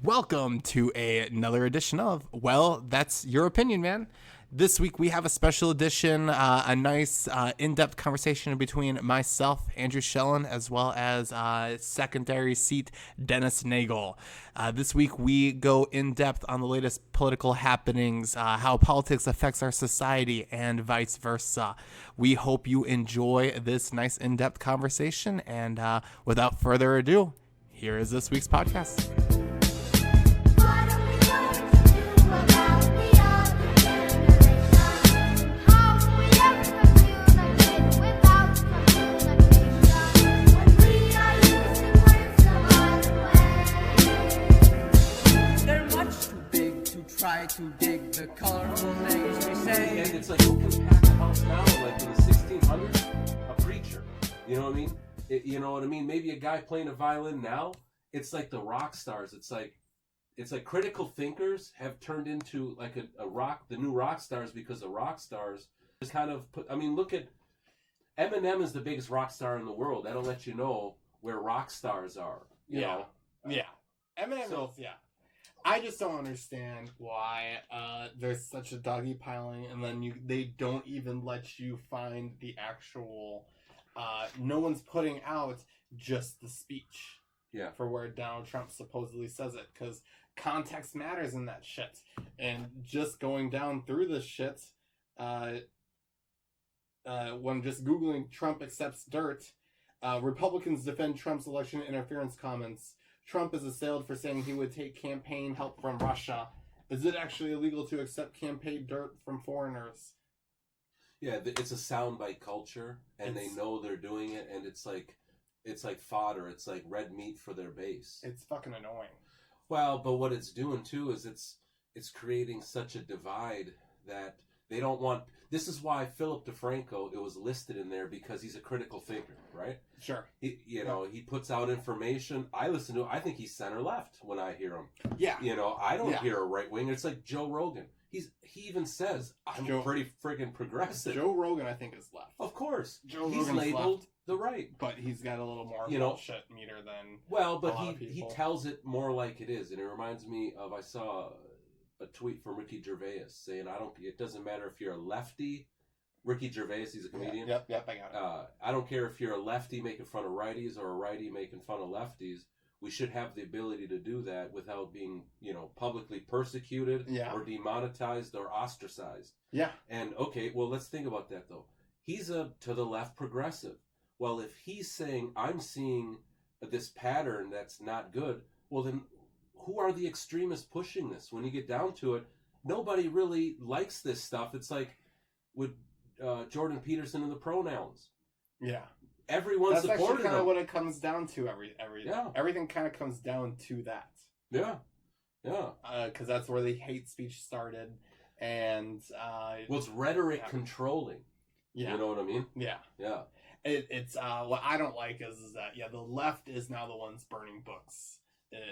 Welcome to another edition of, well, that's your opinion, man. This week we have a special edition, a nice in-depth conversation between myself, Andrew Schellen, as well as secondary seat Dennis Nagel. This week we go in-depth on the latest political happenings, how politics affects our society, and vice versa. We hope you enjoy this nice in-depth conversation, and without further ado, here is this week's podcast. To dig the colorful names we say. And it's like, who can pack a house now, like in the 1600s? A preacher. You know what I mean? You know what I mean? Maybe a guy playing a violin now. It's like the rock stars. It's like critical thinkers have turned into like the new rock stars, because the rock stars just kind of put, I mean, look at, Eminem is the biggest rock star in the world. That'll let you know where rock stars are, you know? Yeah. Eminem So- is, yeah. I just don't understand why there's such a doggy piling, and then they don't even let you find the actual. No one's putting out just the speech. Yeah. For where Donald Trump supposedly says it, because context matters in that shit. And just going down through this shit, when just googling Trump accepts dirt, Republicans defend Trump's election interference comments. Trump is assailed for saying he would take campaign help from Russia. Is it actually illegal to accept campaign dirt from foreigners? Yeah, it's a soundbite culture, and they know they're doing it, and it's like fodder. It's like red meat for their base. It's fucking annoying. Well, but what it's doing too is it's creating such a divide that they don't want. This is why Philip DeFranco, it was listed in there, because he's a critical thinker, right? Sure. He puts out information. I listen to. I think he's center left when I hear him. Yeah. I don't hear a right wing. It's like Joe Rogan. He even says I'm pretty friggin' progressive. Joe Rogan, I think, is left. Of course, Joe he's Rogan's labeled left, the right. but he's got a little more bullshit meter than Well, but a lot of he people. tells it more like it is, and it reminds me of, I saw a tweet from Ricky Gervais saying, it doesn't matter if you're a lefty. Ricky Gervais, he's a comedian. Yep, I got it. I don't care if you're a lefty making fun of righties or a righty making fun of lefties. We should have the ability to do that without being, publicly persecuted or demonetized or ostracized. Yeah. And okay, well, let's think about that though. He's a to the left progressive. Well, if he's saying I'm seeing this pattern that's not good, well then who are the extremists pushing this? When you get down to it, nobody really likes this stuff. It's like with Jordan Peterson and the pronouns. Yeah. Everyone That's supported actually kind of them. what it comes down to. Everything kind of comes down to that. Yeah. Because that's where the hate speech started, and well, it's rhetoric controlling. Yeah. You know what I mean? Yeah. It's what I don't like is that the left is now the ones burning books.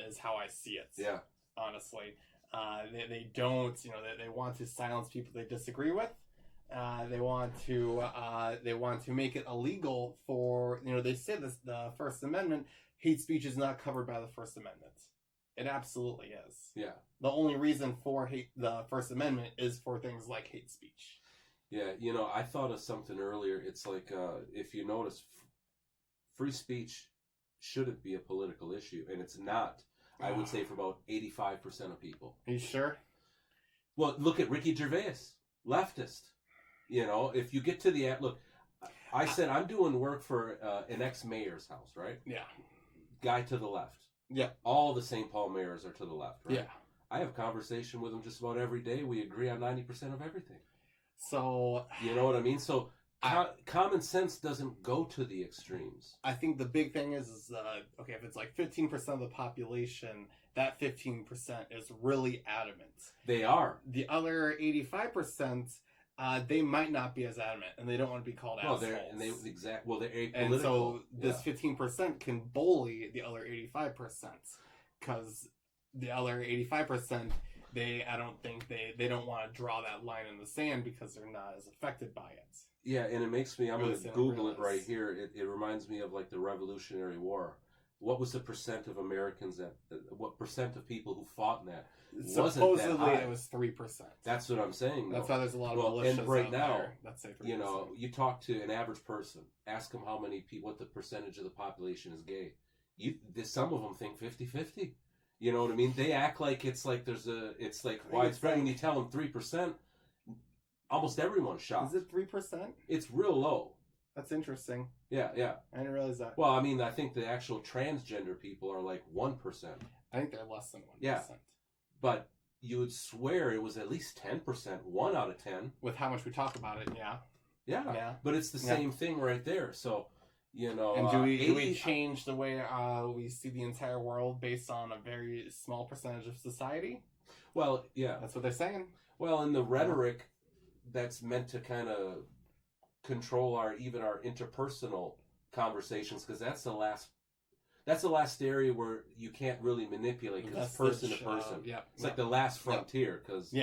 Is how I see it. Yeah. Honestly, they don't. They want to silence people they disagree with. They want to make it illegal for they say this, the First Amendment. Hate speech is not covered by the First Amendment. It absolutely is. Yeah. The only reason for the First Amendment is for things like hate speech. Yeah, I thought of something earlier. It's like, if you notice, free speech shouldn't be a political issue, and it's not. I would say for about 85% of people. Are you sure? Well, look at Ricky Gervais, leftist. If you get to the look, I said I'm doing work for an ex-mayor's house, right? Yeah. Guy to the left. Yeah. All the St. Paul mayors are to the left, right? Yeah. I have conversation with them just about every day. We agree on 90% of everything. So you know what I mean? So common sense doesn't go to the extremes. I think the big thing is okay, if it's like 15% of the population, that 15% is really adamant. They are. The other 85%, they might not be as adamant, and they don't want to be called assholes. They're apolitical. And so this 15% can bully the other 85%, because the other 85%, I don't think they don't want to draw that line in the sand because they're not as affected by it. Yeah, and it makes me, I'm Really going to Google it right here. It reminds me of like the Revolutionary War. What was the percent of Americans that what percent of people who fought in that wasn't that Supposedly high. it was 3%. That's what I'm saying. That's though. why there's a lot of Well, militias and right out now, there that say 3%. You know, you talk to an average person, ask them how many people, what the percentage of the population is gay. Some of them think 50-50. You know what I mean? They act like it's like it's like widespread. When you tell them 3%, almost everyone's shocked. Is it 3%? It's real low. That's interesting. Yeah, yeah. I didn't realize that. Well, I mean, I think the actual transgender people are like 1%. I think they're less than 1%. Yeah. But you would swear it was at least 10%, 1 out of 10. With how much we talk about it, yeah. Yeah. Yeah. But it's the same thing right there. So, you know. And do we change the way we see the entire world based on a very small percentage of society? Well, yeah. That's what they're saying. Well, in the rhetoric that's meant to kind of control our interpersonal conversations, because that's the last area where you can't really manipulate, because it's person to person. It's like the last frontier, because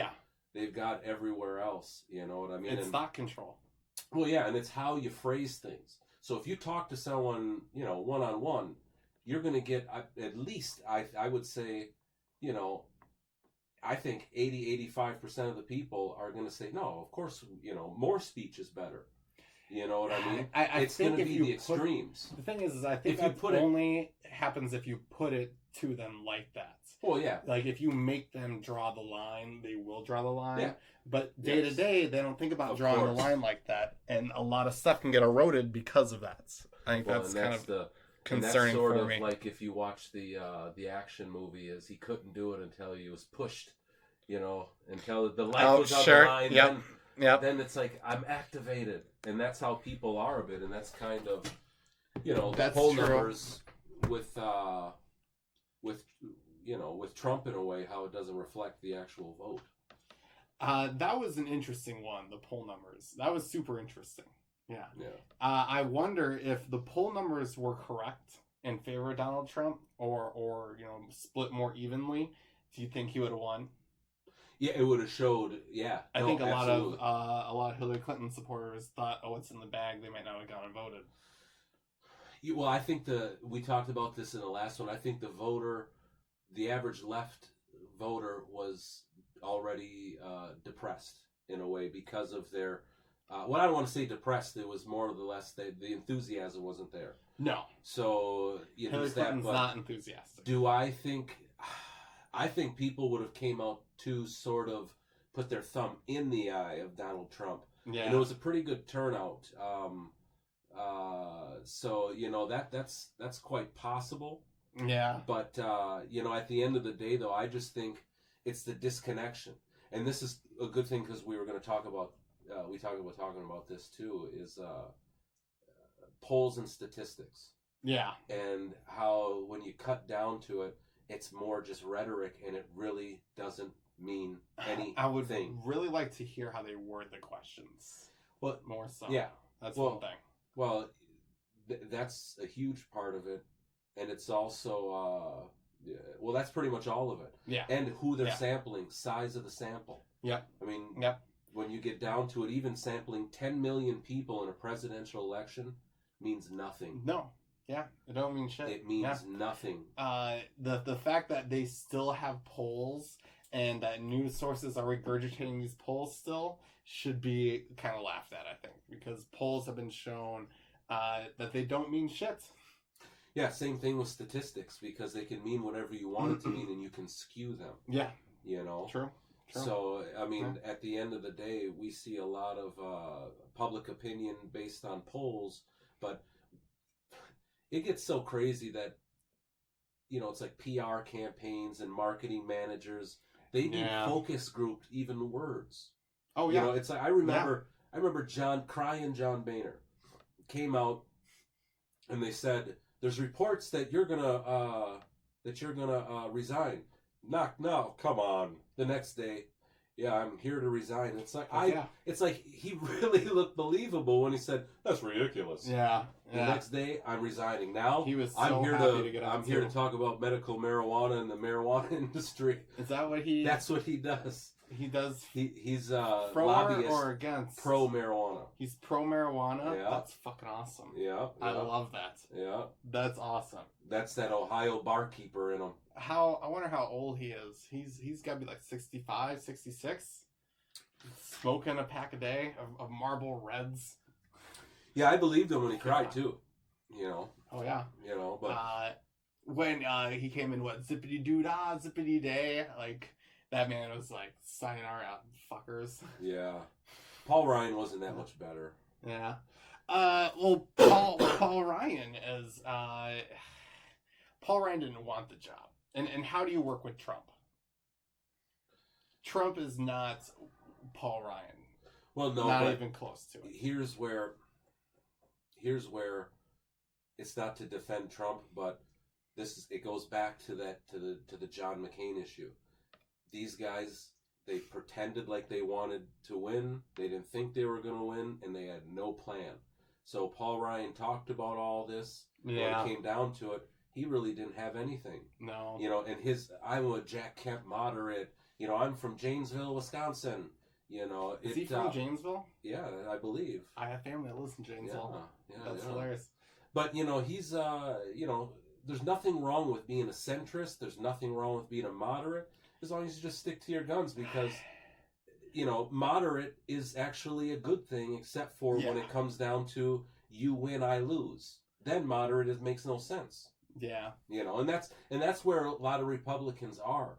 they've got everywhere else. You know what I mean? It's thought control. Well, yeah, and it's how you phrase things. So if you talk to someone, you know, one-on-one, you're going to get at least, I would say, you know, I think 80-85% of the people are going to say, no, of course, you know, more speech is better. You know what I mean? It's going to be the extremes. The thing is I think that only happens if you put it to them like that. Well, yeah. Like, if you make them draw the line, they will draw the line. Yeah. But day to day, they don't think about drawing the line like that. And a lot of stuff can get eroded because of that. I think that's kind of concerning for me. That's sort of like if you watch the action movie, is he couldn't do it until he was pushed, you know, until the light was on the line. Then it's like, I'm activated. And that's how people are a bit. And that's kind of, you know, the poll numbers with Trump in a way, how it doesn't reflect the actual vote. That was an interesting one, the poll numbers. That was super interesting. Yeah. Yeah. I wonder if the poll numbers were correct in favor of Donald Trump, or you know, split more evenly. Do you think he would have won? Yeah, it would have showed. Yeah, I think a lot of Hillary Clinton supporters thought, oh, it's in the bag. They might not have gone and voted. Well, I think we talked about this in the last one. I think the average left voter was already depressed in a way because of their. Well, I don't want to say depressed. It was more or less the enthusiasm wasn't there. No. So Hillary Clinton's not enthusiastic. Do I think? I think people would have came out to sort of put their thumb in the eye of Donald Trump. Yeah. And it was a pretty good turnout. So you know that's quite possible. Yeah. But you know, at the end of the day, though, I just think it's the disconnection, and this is a good thing because we were going to talk about. We talked about talking about this too. Is polls and statistics. Yeah. And how when you cut down to it, it's more just rhetoric, and it really doesn't mean anything. I would really like to hear how they word the questions. Well, more so. Yeah. That's one thing. Well, that's a huge part of it. And it's also, well, that's pretty much all of it. Yeah. And who they're sampling, size of the sample. Yeah. I mean, yeah. When you get down to it, even sampling 10 million people in a presidential election means nothing. No. Yeah, it don't mean shit. It means nothing. The fact that they still have polls and that news sources are regurgitating these polls still should be kind of laughed at, I think, because polls have been shown that they don't mean shit. Yeah, same thing with statistics, because they can mean whatever you want it to mean, and you can skew them. Yeah. You know? True. So, I mean, at the end of the day, we see a lot of public opinion based on polls, but it gets so crazy that, you know, it's like PR campaigns and marketing managers, they need focus grouped even words. Oh, yeah. You know, it's like, I remember John Boehner came out and they said, there's reports that you're gonna resign. No, come on. The next day, I'm here to resign. It's like it's like he really looked believable when he said, that's ridiculous. Yeah. The next day, I'm resigning. Now he was I'm here to talk about medical marijuana and the marijuana industry. Is that what he? That's what he does. He does He's pro lobbyist or against? pro marijuana. He's pro marijuana. Yeah. That's fucking awesome. Yeah, I love that. Yeah, That's awesome. that's that Ohio barkeeper in him. I wonder how old he is. He's got to be like 65, 66. Smoking a pack a day of Marlboro Reds. Yeah, I believed him when he cried too. You know. Oh yeah. You know, but When he came in, what, zippity doo dah, zippity day, like that man was like, sayonara, fuckers. yeah, Paul Ryan wasn't that much better. Yeah. Well, Paul Ryan is Paul Ryan didn't want the job. And how do you work with Trump? Trump is not Paul Ryan. Well, no, not but even close to it. Here's where it's not to defend Trump, but it goes back to the John McCain issue. These guys, they pretended like they wanted to win. They didn't think they were going to win, and they had no plan. So Paul Ryan talked about all this. Yeah. When it came down to it, he really didn't have anything. No. You know, and I'm a Jack Kemp moderate. You know, I'm from Janesville, Wisconsin. You know, is he from Janesville? Yeah, I believe. I have family that lives in Janesville. Yeah, That's hilarious. But you know, he's you know, there's nothing wrong with being a centrist. There's nothing wrong with being a moderate, as long as you just stick to your guns. Because you know, moderate is actually a good thing, except for when it comes down to you win, I lose. Then moderate makes no sense. Yeah. You know, and that's where a lot of Republicans are.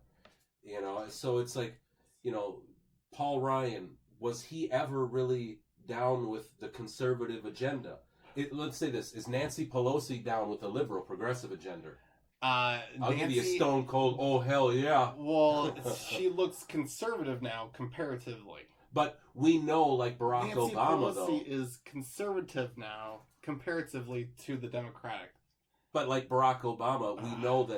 You know, so it's like, you know, Paul Ryan, was he ever really down with the conservative agenda? Let's say this: is Nancy Pelosi down with the liberal progressive agenda? I'll give you a stone cold, oh hell yeah. Well, she looks conservative now comparatively. But we know, like Barack Nancy Obama, Pelosi though, is conservative now comparatively to the Democratic. But like Barack Obama, we know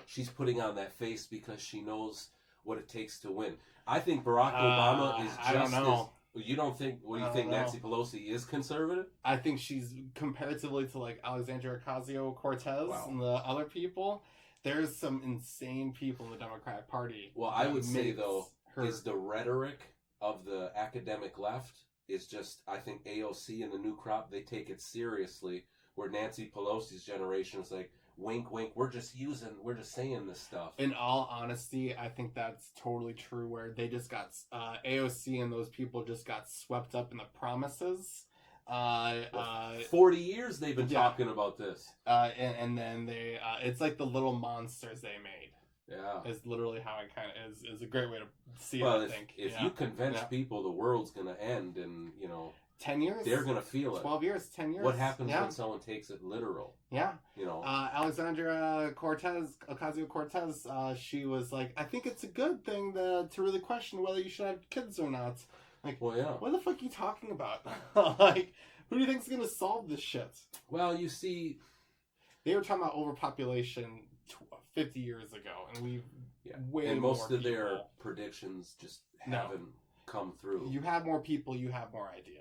she's putting on that face because she knows what it takes to win. I think Barack Obama is just I don't know. You don't think? What do you think? Nancy Pelosi is conservative? I think she's comparatively to like Alexandria Ocasio-Cortez and the other people. There's some insane people in the Democratic Party. Well, I would say though, is the rhetoric of the academic left is just. I think AOC and the new crop, they take it seriously. Where Nancy Pelosi's generation is like, wink, wink. We're just saying this stuff. In all honesty, I think that's totally true. Where they just got AOC and those people just got swept up in the promises. 40 years they've been talking about this, and then they it's like the little monsters they made. Yeah, is literally how it kind of is a great way to see it. I think if you convince people the world's gonna end in 10 years, they're gonna feel it. 12 years, 10 years. What happens when someone takes it literal? Yeah, Alexandria Ocasio-Cortez, she was like, I think it's a good thing to really question whether you should have kids or not. Like, well, yeah. What the fuck are you talking about? Like, who do you think's gonna solve this shit? Well, you see, they were talking about overpopulation 50 years ago, and we've way and more most of people. their predictions just haven't come through. You have more people, you have more ideas.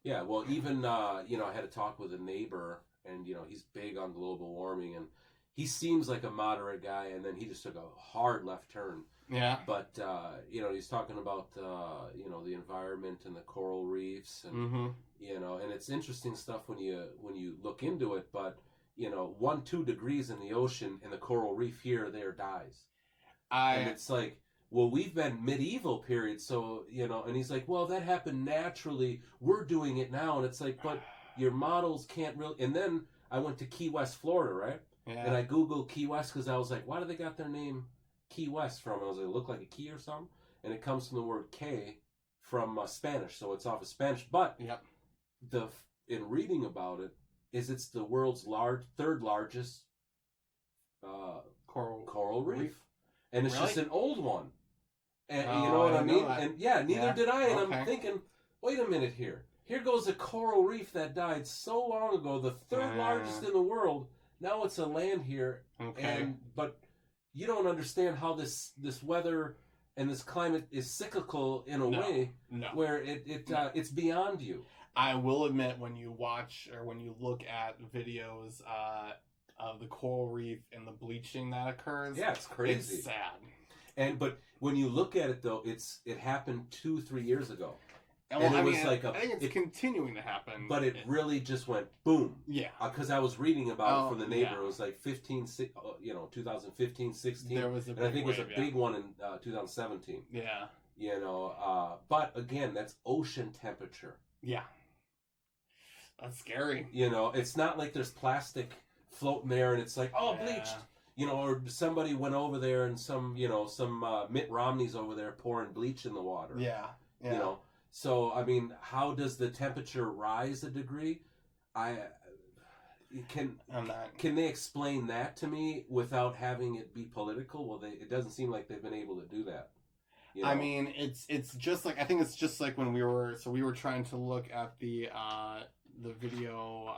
Yeah, well, even I had a talk with a neighbor, and he's big on global warming, and he seems like a moderate guy, and then he just took a hard left turn. Yeah. But he's talking about the environment and the coral reefs, and and it's interesting stuff when you look into it. But 1-2 degrees in the ocean, and the coral reef here or there dies, and it's like, well, we've been medieval period, so and he's like, well, that happened naturally. We're doing it now, and it's like, but your models can't really. And then I went to Key West, Florida, right? Yeah. And I googled Key West because I was like, why do they got their name Key West from? I was like, it looked like a key or something, and it comes from the word "K" from Spanish, so it's off of Spanish. But in reading about it, it's the world's third largest coral reef, and it's just an old one. And you know what I mean? And neither did I. And I'm thinking, wait a minute here. Here goes a coral reef that died so long ago, the third largest in the world. Now it's a land here. Okay. But you don't understand how this weather and this climate is cyclical in a way where it's beyond you. I will admit, when you watch or when you look at videos of the coral reef and the bleaching that occurs, it's crazy. It's sad. But when you look at it though, it happened 2-3 years ago. And it was mean, like I think it's continuing to happen. But it really just went boom. Yeah. Because I was reading about it from the neighbor. Yeah. It was like 2015, 16. There was a and I think it was a wave, big one in 2017. Yeah. But again, that's ocean temperature. Yeah. That's scary. It's not like there's plastic floating there and it's like, bleached. Or somebody went over there and some Mitt Romney's over there pouring bleach in the water. Yeah. So, I mean, how does the temperature rise a degree? Can they explain that to me without having it be political? Well, it doesn't seem like they've been able to do that. I mean, it's just like, I think it's just like when we were trying to look at the video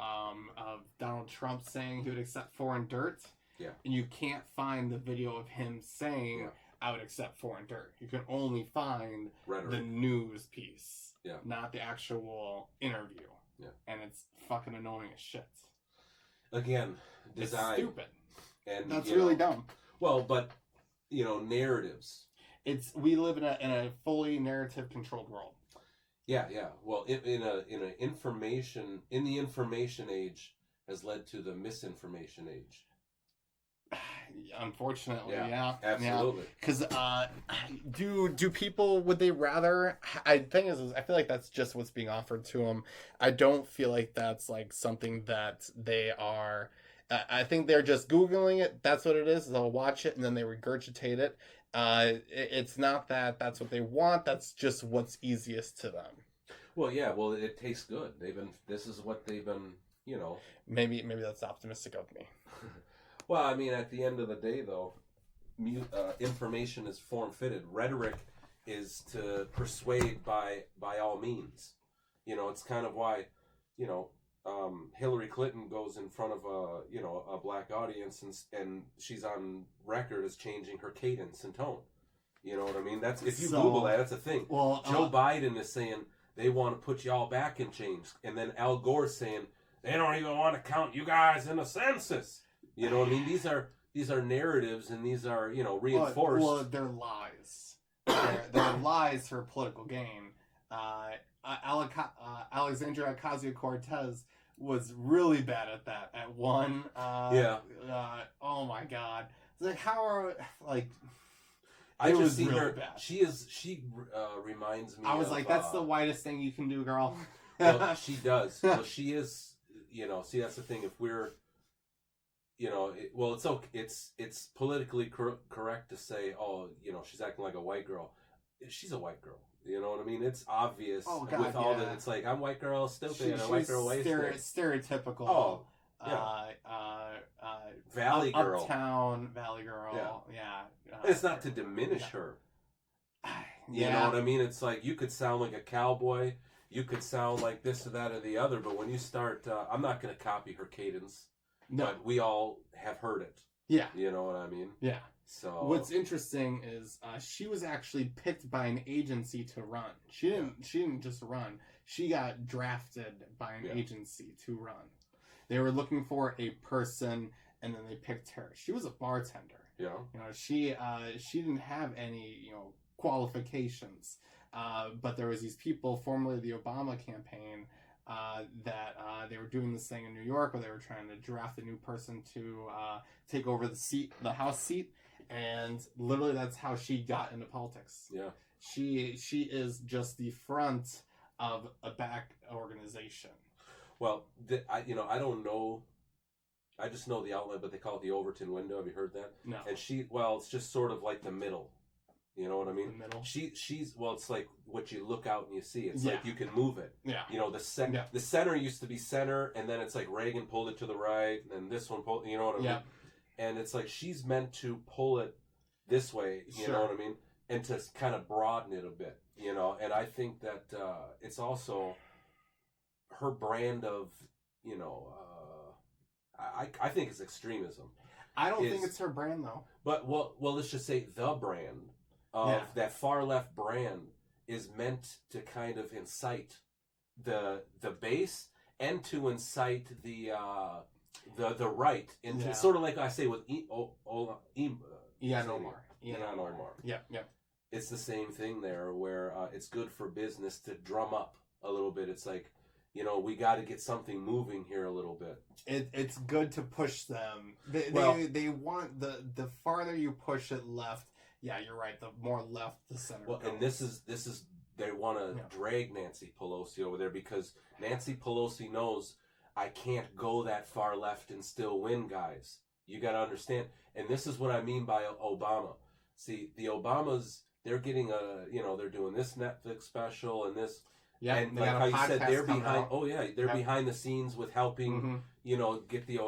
of Donald Trump saying he would accept foreign dirt. Yeah. And you can't find the video of him saying, I would accept foreign dirt. You can only find Rhetoric. the news piece, yeah, not the actual interview. Yeah. And it's fucking annoying as shit. Again, design. It's stupid. And that's really dumb. Well, but narratives. We live in a fully narrative controlled world. Yeah. Well, in the information age has led to the misinformation age. Unfortunately, absolutely. Because do people, would they rather? I feel like that's just what's being offered to them. I don't feel like that's like something that they are. I think they're just Googling it. That's what it is. They'll watch it and then they regurgitate it. It's not that that's what they want. That's just what's easiest to them. Well, yeah. Well, it tastes good. This is what they've been. Maybe that's optimistic of me. Well, I mean, at the end of the day, though, information is form-fitted. Rhetoric is to persuade by all means. It's kind of why, Hillary Clinton goes in front of a black audience and she's on record as changing her cadence and tone. You know what I mean? That's if you Google that, that's a thing. Well, Joe Biden is saying they want to put y'all back in change, and then Al Gore's saying they don't even want to count you guys in the census. You know what I mean? These are narratives, and these are reinforced. Well, they're lies. They're lies for political gain. Alexandria Ocasio-Cortez was really bad at that. At one, oh my God! It's like I just see really her. Bad. She reminds me. I was like, that's the whitest thing you can do, girl. Well, she does. Well, she is. See, that's the thing. If we're it's okay. It's politically correct to say, she's acting like a white girl. She's a white girl. You know what I mean? It's obvious with all the. It's like I'm white girl stupid and white girl wasted. Stereotypical. Oh, yeah. Valley girl. Uptown Valley girl. Yeah. It's not to diminish her. You know what I mean? It's like you could sound like a cowboy. You could sound like this or that or the other. But when you start, I'm not going to copy her cadence. No. But we all have heard it. Yeah. You know what I mean? Yeah. So what's interesting is she was actually picked by an agency to run. She didn't just run. She got drafted by an agency to run. They were looking for a person, and then they picked her. She was a bartender. Yeah. She didn't have any qualifications, but there was these people formerly the Obama campaign. That they were doing this thing in New York where they were trying to draft a new person to take over the House seat, and literally that's how she got into politics. Yeah, she is just the front of a back organization. Well, I don't know. I just know the outlet, but they call it the Overton window. Have you heard that? No. And it's just sort of like the middle. You know what I mean? The middle. It's like what you look out and you see. It's like you can move it. Yeah. The center used to be center, and then it's like Reagan pulled it to the right, and this one pulled. You know what I mean? Yeah. And it's like she's meant to pull it this way. You know what I mean? And to kind of broaden it a bit. And I think that it's also her brand of I think it's extremism. I don't think it's her brand though. But well, let's just say the brand of that far left brand is meant to kind of incite the base and to incite the right into sort of like I say with Omar. no more. Yeah, yeah. It's the same thing there, where it's good for business to drum up a little bit. It's like, we got to get something moving here a little bit. It's good to push them. They want the farther you push it left. Yeah, you're right. The more left the center. Well, goes. and this is they want to drag Nancy Pelosi over there because Nancy Pelosi knows I can't go that far left and still win, guys. You got to understand. And this is what I mean by Obama. See, the Obamas, they're getting they're doing this Netflix special and this. Yeah, and they like got how a you said, podcast they're coming behind. out. Oh yeah, they're behind the scenes with helping. Mhm. Get the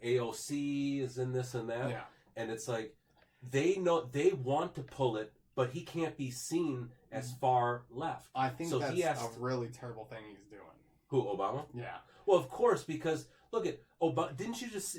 AOC is in this and that. Yeah. And it's like they know they want to pull it, but he can't be seen as far left. I think So that's he has a really terrible thing he's doing. Who, Obama? Yeah. Well, of course, because look at Obama. Didn't you just?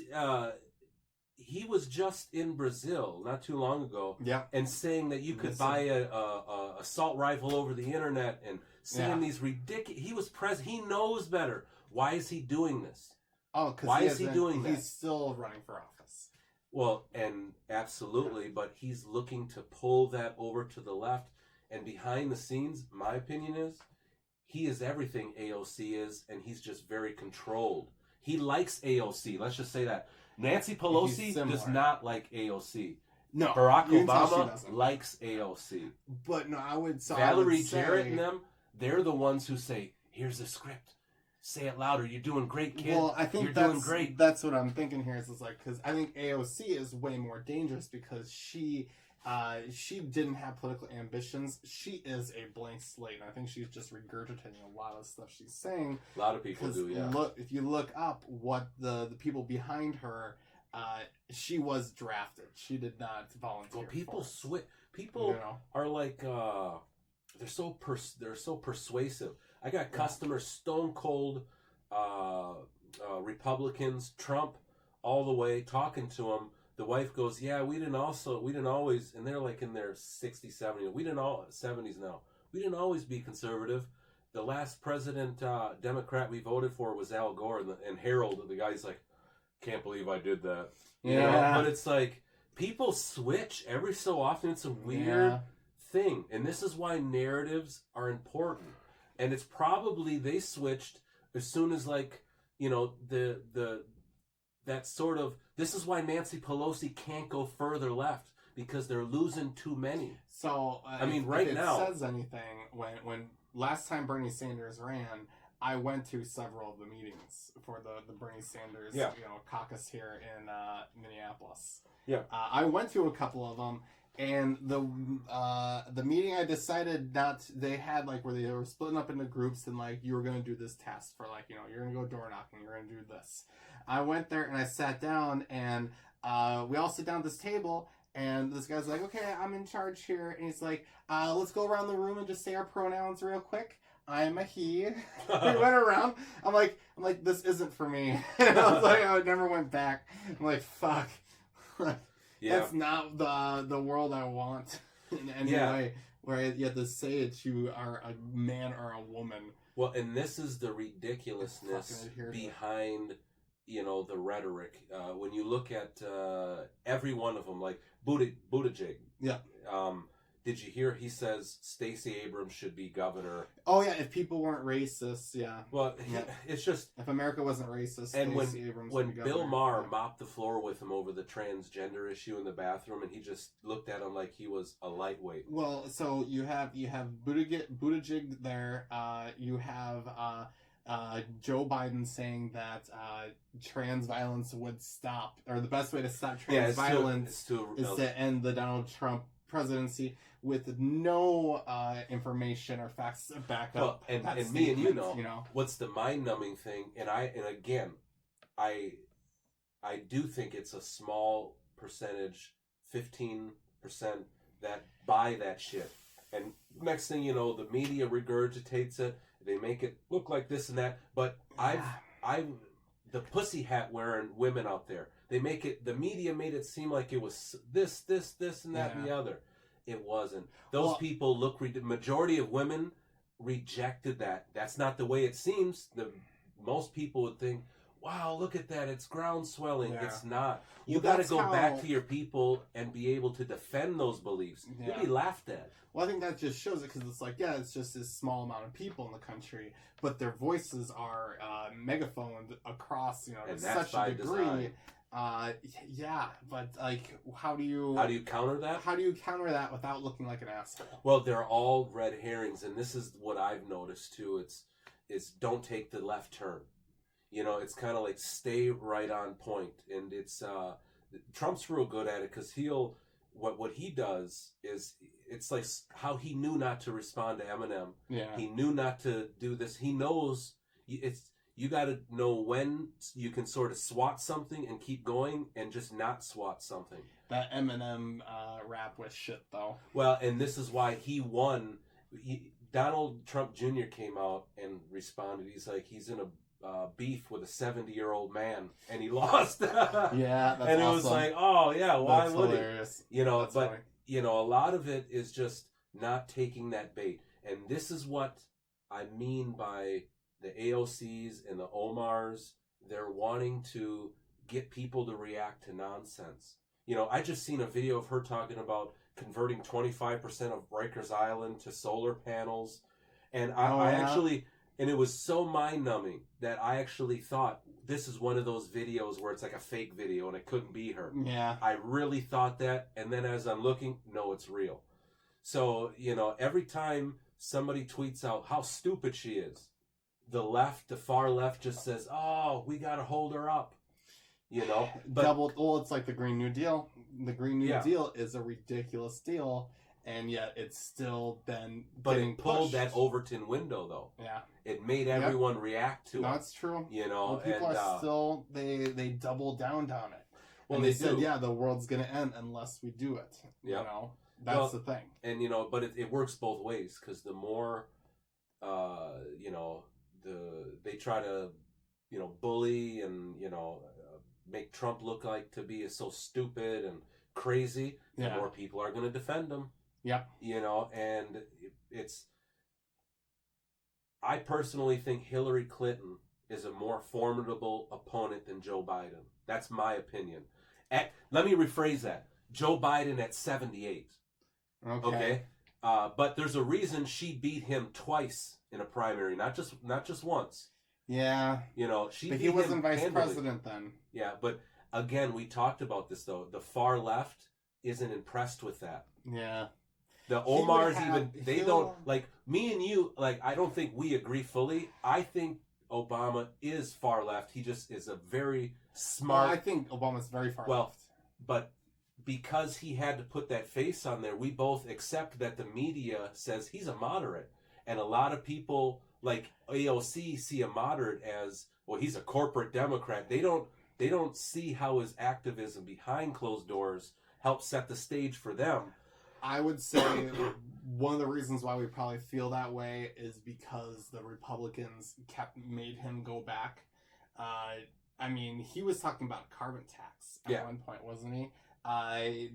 He was just in Brazil not too long ago, Yeah. and saying that you could buy a assault rifle over the internet and saying these ridiculous. He was president. He knows better. Why is he doing this? Oh, because Why is he doing that? He's still running for office. Well, and absolutely, but he's looking to pull that over to the left. And behind the scenes, my opinion is, he is everything AOC is, and he's just very controlled. He likes AOC. Let's just say that. Nancy Pelosi does not like AOC. No, Barack you can tell she Obama doesn't. likes AOC. But no, I would. So Valerie I would Jarrett say, and them, they're the ones who say, "Here's the script. Say it louder. You're doing great, kid. Well, I think you're that's doing great." That's what I'm thinking here. Is like because I think AOC is way more dangerous because she didn't have political ambitions. She is a blank slate, and I think she's just regurgitating a lot of stuff she's saying. A lot of people do, yeah. If you look up what the people behind her, she was drafted. She did not volunteer. Well, people for it. switch. People are like they're so persuasive. I got customers, stone cold Republicans, Trump, all the way talking to them. The wife goes, "Yeah, we didn't always," and they're like in their 60s, 70s. We didn't all 70s now. We didn't always be conservative. The last president Democrat we voted for was Al Gore, and Harold, the guy's like, "Can't believe I did that." You know? But it's like people switch every so often. It's a weird thing, and this is why narratives are important. And it's probably they switched as soon as that sort of. This is why Nancy Pelosi can't go further left because they're losing too many. So I mean, if right it now, says anything when last time Bernie Sanders ran, I went to several of the meetings for the Bernie Sanders caucus here in Minneapolis. Yeah, I went to a couple of them, and the meeting I decided not. They had where they were splitting up into groups and you were gonna do this test for you're gonna go door knocking, you're gonna do this. I went there and I sat down and we all sit down at this table. And this guy's like, "Okay, I'm in charge here." And he's like, "Let's go around the room and just say our pronouns real quick. I'm a he." We went around. I'm like, this isn't for me. And I was like, I never went back. I'm like, fuck. That's not the world I want in any way. Where you have to say that you are a man or a woman. Well, and this is the ridiculousness behind, the rhetoric. When you look at every one of them, like Buttigieg. Yeah. Did you hear he says Stacey Abrams should be governor? Oh yeah, if people weren't racist, Well, it's just if America wasn't racist, and Stacey Abrams when would be Bill governor. Maher mopped the floor with him over the transgender issue in the bathroom, and he just looked at him like he was a lightweight. Well, so you have Buttigieg there. You have Joe Biden saying that trans violence would stop, or the best way to stop trans violence is to end the Donald Trump presidency with no information or facts to back up. And that me and statement, what's the mind-numbing thing? And again, I do think it's a small percentage, 15% that buy that shit. And next thing you know, the media regurgitates it. They make it look like this and that. But the pussy hat wearing women out there, the media made it seem like it was this, and that, and the other. It wasn't. Those people majority of women rejected that. That's not the way it seems. Most people would think, wow, look at that, it's ground swelling. Yeah. It's not. You Well, got to that's go back how- to your people and be able to defend those beliefs. Yeah. You'll be laughed at. Well, I think that just shows it because it's like, yeah, it's just this small amount of people in the country, but their voices are megaphoned across, you know, And to that's such by a degree. design. Yeah, but like, how do you counter that? How do you counter that without looking like an asshole? Well, they're all red herrings, and this is what I've noticed too. It's don't take the left turn. You know, it's kind of like stay right on point, and it's Trump's real good at it because what he does is it's like how he knew not to respond to Eminem. Yeah, He knew not to do this. He knows you got to know when you can sort of swat something and keep going, and just not swat something. that Eminem rap was shit though. Well, and this is why he won. Donald Trump Jr. came out and responded. He's like, he's in a beef with a 70-year-old man, and he lost. Yeah, that's and it awesome. was like, oh yeah, why That's would hilarious. he? You know, That's but funny. you know, a lot of it is just not taking that bait, and this is what I mean by the AOCs and the Omars. They're wanting to get people to react to nonsense. You know, I just seen a video of her talking about converting 25% of Rikers Island to solar panels. And I yeah? actually, and it was so mind-numbing that I actually thought this is one of those videos where it's like a fake video and it couldn't be her. Yeah, I really thought that, and then as I'm looking, no, it's real. So, you know, every time somebody tweets out how stupid she is, the far left just says, oh, we got to hold her up. You know, but well, it's like the Green New Deal. The Green New Yeah. Deal is a ridiculous deal, and yet it's still been but getting it pulled pushed. that Overton window, though. Yeah, It made everyone react to no, it. it's true. You know, Well, people and are still they double down on it. well, And they said, do. yeah, the world's gonna end unless we do it. You Yep. know, that's Well, the thing. And you know, but it works both ways because the more, you know, they try to, you know, bully and you know, make Trump look like to be so stupid and crazy. The Yeah. more people are going to defend him. Yep. You know, and it's. I personally think Hillary Clinton is a more formidable opponent than Joe Biden. That's my opinion. Let me rephrase that. Joe Biden at 78. Okay. But there's a reason she beat him twice in a primary, not just once. Yeah, You know, she but beat he wasn't him vice handily. president then. Yeah, but again, we talked about this though. The far left isn't impressed with that. Yeah, The He would Omars have- even they he'll- don't like me and you. Like I don't think we agree fully. I think Obama is far left. He just is a very well, smart. I think Obama's very far Well, left. But because he had to put that face on there, we both accept that the media says he's a moderate. And a lot of people like AOC see a moderate as, well, he's a corporate Democrat. They don't see how his activism behind closed doors helps set the stage for them. I would say one of the reasons why we probably feel that way is because the Republicans made him go back. I mean, he was talking about a carbon tax at Yeah. one point, wasn't he?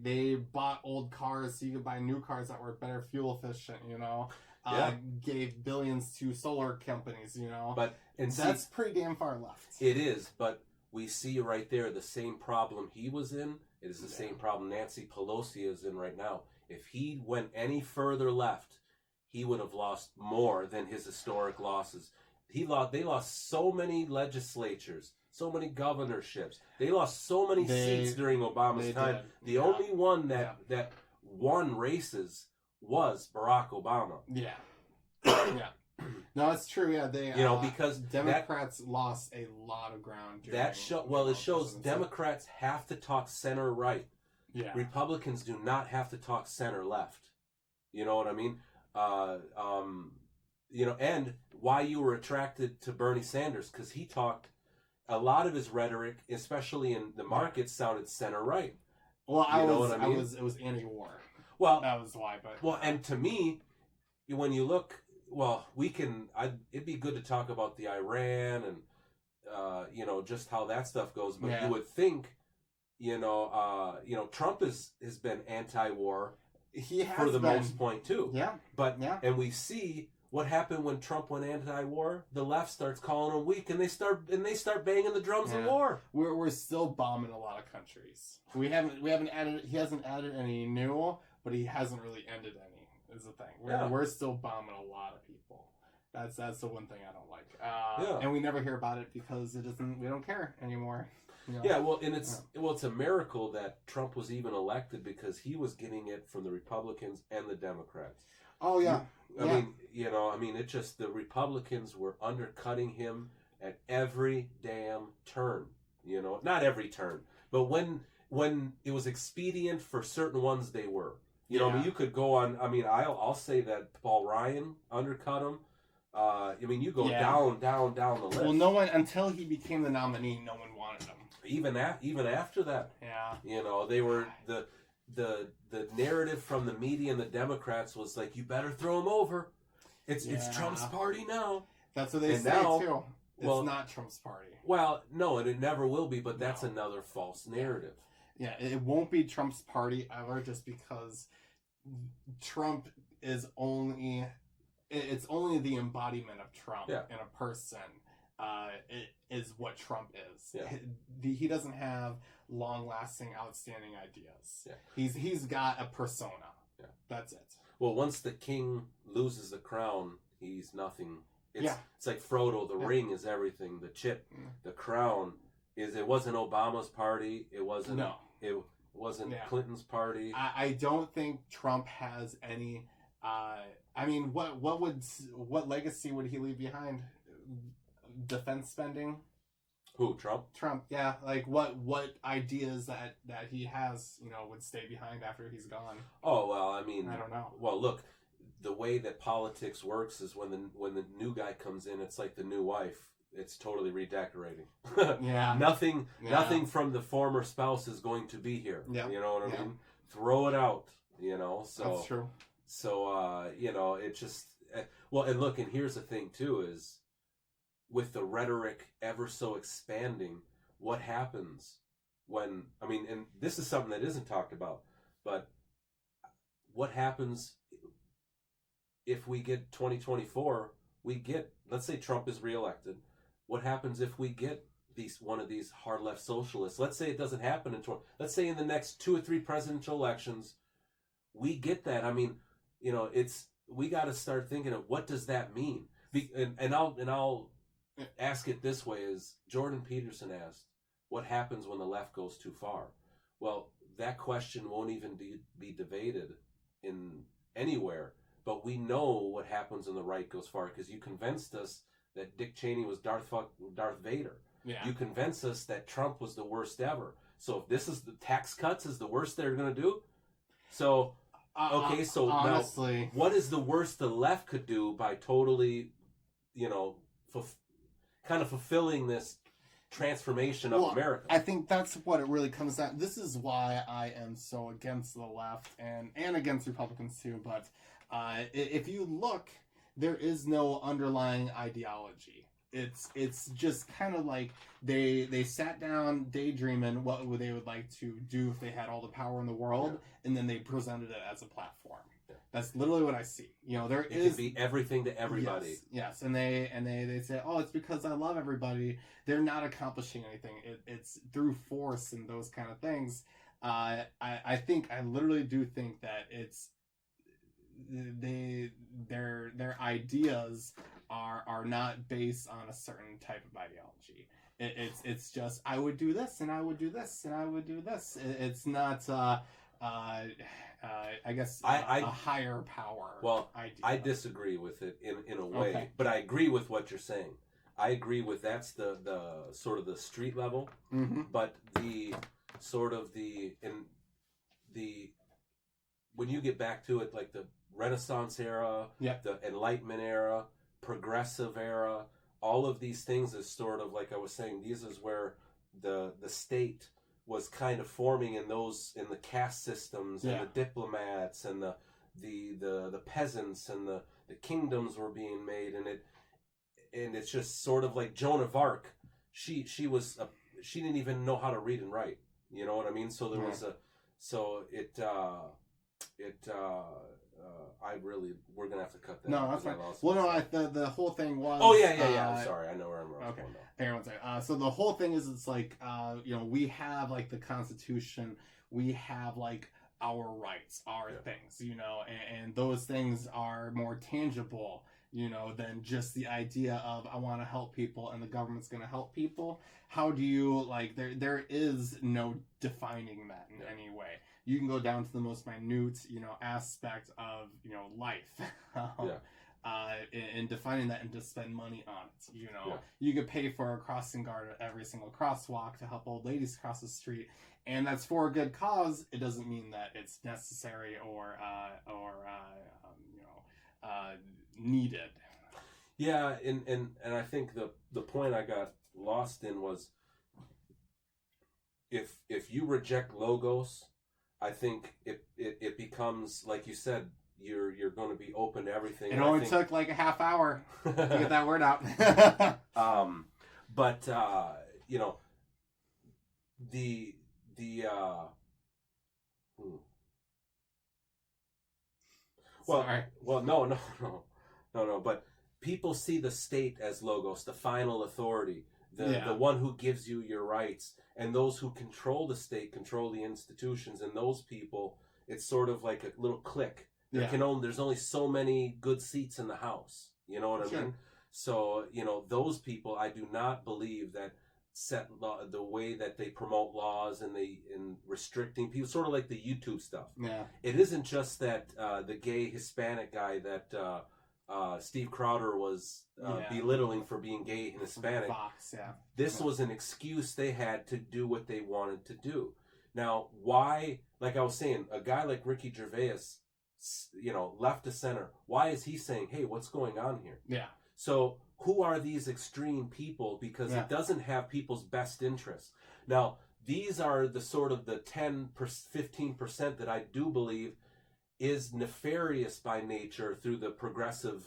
They bought old cars so you could buy new cars that were better fuel efficient, you know. Yeah. Gave billions to solar companies, you know. But and That's pretty damn far left. it is, but we see right there the same problem he was in. It is the Yeah. same problem Nancy Pelosi is in right now. If he went any further left, he would have lost more than his historic losses. They lost so many legislatures, so many governorships. They lost so many They- seats during Obama's they time. did, The yeah. only one that won races was Barack Obama. Yeah. Yeah. No, it's true. Yeah, they You know, because Democrats lost a lot of ground. During It shows presidency. Democrats have to talk center right. Yeah. Republicans do not have to talk center left. You know what I mean? You know, and why you were attracted to Bernie Sanders, because he talked, a lot of his rhetoric, especially in the market, sounded center right. Well, You know what I mean? it was anti-war. Well, That was why. But and to me, when you look, it'd be good to talk about the Iran and, you know, just how that stuff goes. But Yeah. you would think, Trump has been anti-war he has for the been, most point too. Yeah. But Yeah. and we see what happened when Trump went anti-war? The left starts calling him weak, and they start banging the drums of war. We're still bombing a lot of countries. We haven't added. He hasn't added any new, but he hasn't really ended any. Is the thing. We're still bombing a lot of people. That's the one thing I don't like. And we never hear about it because it doesn't. We don't care anymore. You know? Yeah, well, and it's a miracle that Trump was even elected because he was getting it from the Republicans and the Democrats. Oh yeah. I mean, it just the Republicans were undercutting him at every damn turn. You know, not every turn, but when it was expedient for certain ones, they were. You know, I mean, you could go on. I mean, I'll say that Paul Ryan undercut him. I mean, you go down the list. Well, no one until he became the nominee, no one wanted him. Even after that. Yeah. You know, they were the narrative from the media and the Democrats was like, you better throw him over. It's Trump's party now. That's what they say now, too. It's not Trump's party. Well, no, and it never will be. But that's another false narrative. Yeah, it won't be Trump's party ever, just because Trump is only. It's only the embodiment of Trump in a person. It is what Trump is. Yeah. He doesn't have long-lasting, outstanding ideas. Yeah. He's got a persona. Yeah. That's it. Well, once the king loses the crown, he's nothing. It's like Frodo. The ring is everything. The chip, the crown is. It wasn't Obama's party. It wasn't. No. It wasn't Clinton's party. I don't think Trump has any. I mean, what legacy would he leave behind? Defense spending. Who, Trump? Trump, yeah. Like what ideas that he has, would stay behind after he's gone. Oh well, I mean, I don't know. Well, look, the way that politics works is when the new guy comes in, it's like the new wife. It's totally redecorating. Nothing from the former spouse is going to be here. Yeah. You know what I mean? Throw it out. So that's true. So it just well, and look, and here's the thing too is, with the rhetoric ever so expanding, what happens when, I mean, and this is something that isn't talked about, but what happens if we get 2024, let's say Trump is reelected, what happens if we get one of these hard left socialists? Let's say it doesn't happen let's say in the next 2 or 3 presidential elections, we get that. I mean, we got to start thinking of what does that mean? And I'll ask it this way: is Jordan Peterson asked, what happens when the left goes too far? Well, that question won't even be debated in anywhere, but we know what happens when the right goes far, because you convinced us that Dick Cheney was Darth Vader. Yeah. You convinced us that Trump was the worst ever. So if this is the tax cuts is the worst they're going to do, so okay, so honestly, now what is the worst the left could do by totally, kind of fulfilling this transformation of America? I think that's what it really comes down. This is why I am so against the left and against Republicans too. But if you look, there is no underlying ideology. It's just kind of like they sat down daydreaming what they would like to do if they had all the power in the world, and then they presented it as a platform. Yeah. That's literally what I see. It can be everything to everybody. Yes, and they say, oh, it's because I love everybody. They're not accomplishing anything. It's through force and those kind of things. I literally do think that it's their ideas are not based on a certain type of ideology. It's just, I would do this and I would do this and I would do this. It's not I guess a higher power. Well, idea. I disagree with it in a way, but I agree with what you're saying. I agree with that's the sort of the street level, but the sort of when you get back to it, like the Renaissance era, the Enlightenment era, progressive era, all of these things is sort of like I was saying. These is where the state was kind of forming in the caste systems and the diplomats and the peasants and the kingdoms were being made, and it's just sort of like Joan of Arc. She didn't even know how to read and write. You know what I mean? So there was we're gonna have to cut that. No, out that's 'cause I fine. lost Well, no, myself. the whole thing was. Oh yeah. I'm sorry. I know where I'm going Okay. now. Hang on one second. So the whole thing is, it's like, we have like the Constitution, we have like our rights, our things, and those things are more tangible, than just the idea of I want to help people and the government's going to help people. How do you like? There is no defining that in any way. You can go down to the most minute, aspect of life. In defining that and to spend money on it. You could pay for a crossing guard at every single crosswalk to help old ladies cross the street, and that's for a good cause. It doesn't mean that it's necessary or needed. Yeah, and I think the point I got lost in was if you reject logos, I think it becomes, like you said, you're going to be open to everything. It only took like a half hour to get that word out. But the Sorry. well, no. But people see the state as logos, the final authority, the one who gives you your rights, and those who control the state control the institutions, and those people, it's sort of like a little clique. There's only so many good seats in the House. You know what I mean? So, those people, I do not believe that set law, the way that they promote laws and restricting people, sort of like the YouTube stuff. Yeah. It isn't just that the gay Hispanic guy that Steve Crowder was belittling for being gay and Hispanic. Fox, This was an excuse they had to do what they wanted to do. Now, why, like I was saying, a guy like Ricky Gervais, left to center, why is he saying, hey, what's going on here? Yeah. So who are these extreme people? Because it doesn't have people's best interests. Now, these are the sort of the 10%, 15% that I do believe is nefarious by nature through the progressive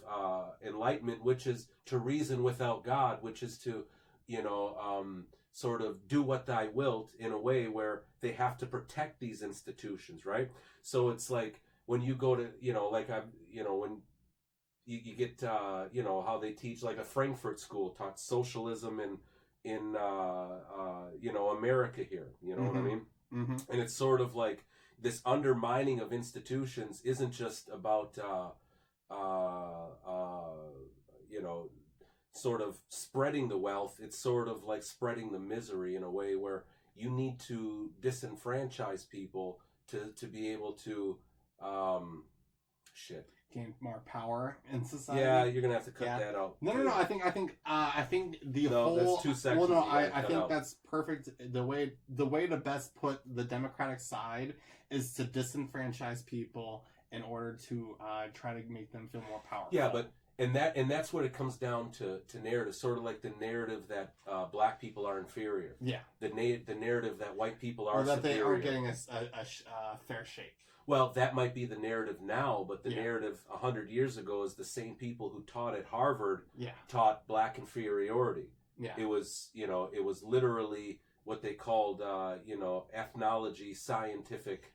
enlightenment, which is to reason without God, which is to, sort of do what thy wilt in a way where they have to protect these institutions, right? So it's like when you go to, when you get, how they teach, like a Frankfurt School taught socialism in America here, what I mean? Mm-hmm. And it's sort of like this undermining of institutions isn't just about, sort of spreading the wealth. It's sort of like spreading the misery in a way where you need to disenfranchise people to be able to, gain more power in society. Yeah, you're gonna have to cut that out. No. I think the whole. That's 2 seconds. Well, no, I think that's perfect. The way to best put the Democratic side is to disenfranchise people in order to try to make them feel more powerful. Yeah, but that's what it comes down to narrative. Sort of like the narrative that black people are inferior. Yeah. The narrative that white people are or that superior. they aren't getting a fair shake. Well, that might be the narrative now, but the narrative 100 years ago is the same people who taught at Harvard taught black inferiority. Yeah. It was literally what they called, ethnology, scientific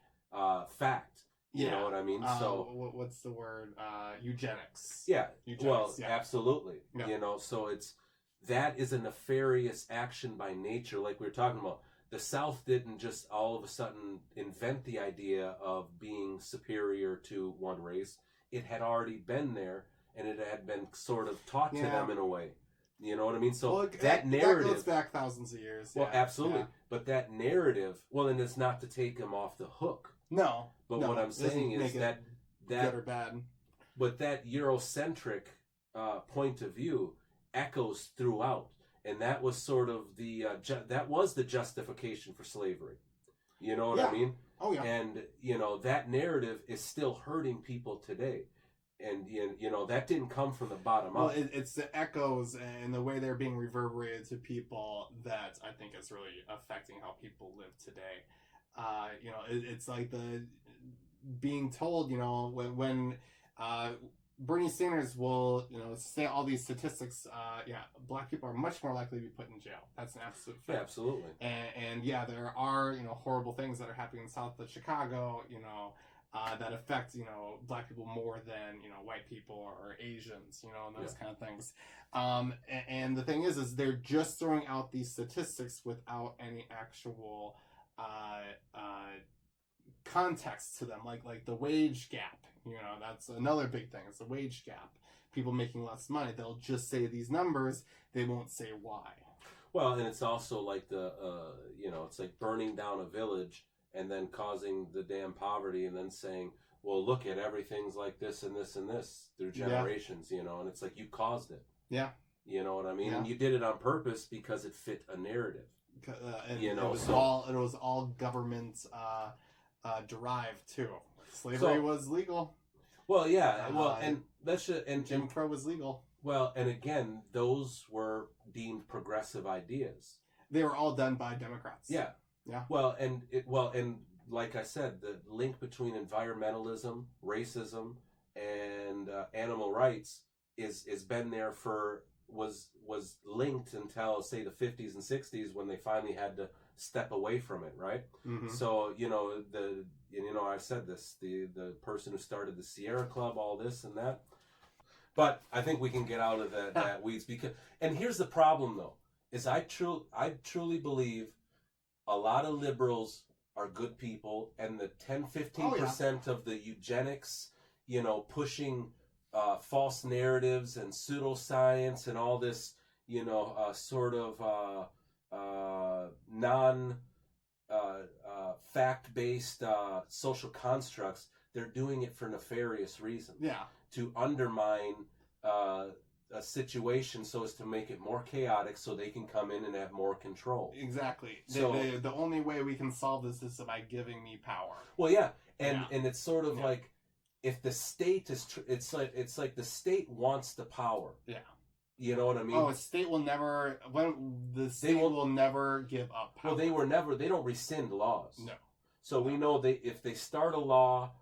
fact. You know what I mean? So what's the word? Eugenics. Yeah. Eugenics, absolutely. Yeah. So that is a nefarious action by nature, like we were talking about. The South didn't just all of a sudden invent the idea of being superior to one race. It had already been there, and it had been sort of taught to them in a way. You know what I mean? So that narrative... That goes back thousands of years. Well, absolutely. Yeah. But that narrative... Well, and it's not to take them off the hook. No. But what I'm saying is that good or bad. But that Eurocentric point of view echoes throughout. And that was sort of that was the justification for slavery. You know what I mean? Oh, yeah. And, that narrative is still hurting people today. And, that didn't come from the bottom up. Well, it's the echoes and the way they're being reverberated to people that I think is really affecting how people live today. It's like the being told, when Bernie Sanders will, say all these statistics. Black people are much more likely to be put in jail. That's an absolute fact. Yeah, absolutely. And there are, horrible things that are happening in south of Chicago, that affect, black people more than, white people or Asians, and those kind of things. And the thing is they're just throwing out these statistics without any actual context to them, like the wage gap. That's another big thing. It's the wage gap. People making less money. They'll just say these numbers. They won't say why. Well, and it's also like it's like burning down a village and then causing the damn poverty and then saying, well, look at everything's like this and this and this through generations, and it's like you caused it. Yeah. You know what I mean? Yeah. And you did it on purpose because it fit a narrative. And it was all government derived too. Slavery was legal. Well, yeah. And that's and Jim Crow was legal. Well, and again, those were deemed progressive ideas. They were all done by Democrats. Yeah. Yeah. Well, and like I said, the link between environmentalism, racism, and animal rights is been there was linked until, say, the 50s and 60s when they finally had to step away from it, right? Mm-hmm. So I've said this, the person who started the Sierra Club, all this and that. But I think we can get out of that weeds and here's the problem though, is I truly believe a lot of liberals are good people, and the 10-15% of the eugenics, pushing false narratives and pseudoscience and all this, sort of non fact-based social constructs, they're doing it for nefarious reasons. Yeah. To undermine a situation so as to make it more chaotic so they can come in and have more control. Exactly. So the only way we can solve this is by giving me power. Well, yeah. And it's sort of like, if the state is it's like the state wants the power. Yeah. You know what I mean? Oh, a state will never will never give up power. Well, they don't rescind laws. No. So we know if they start a law,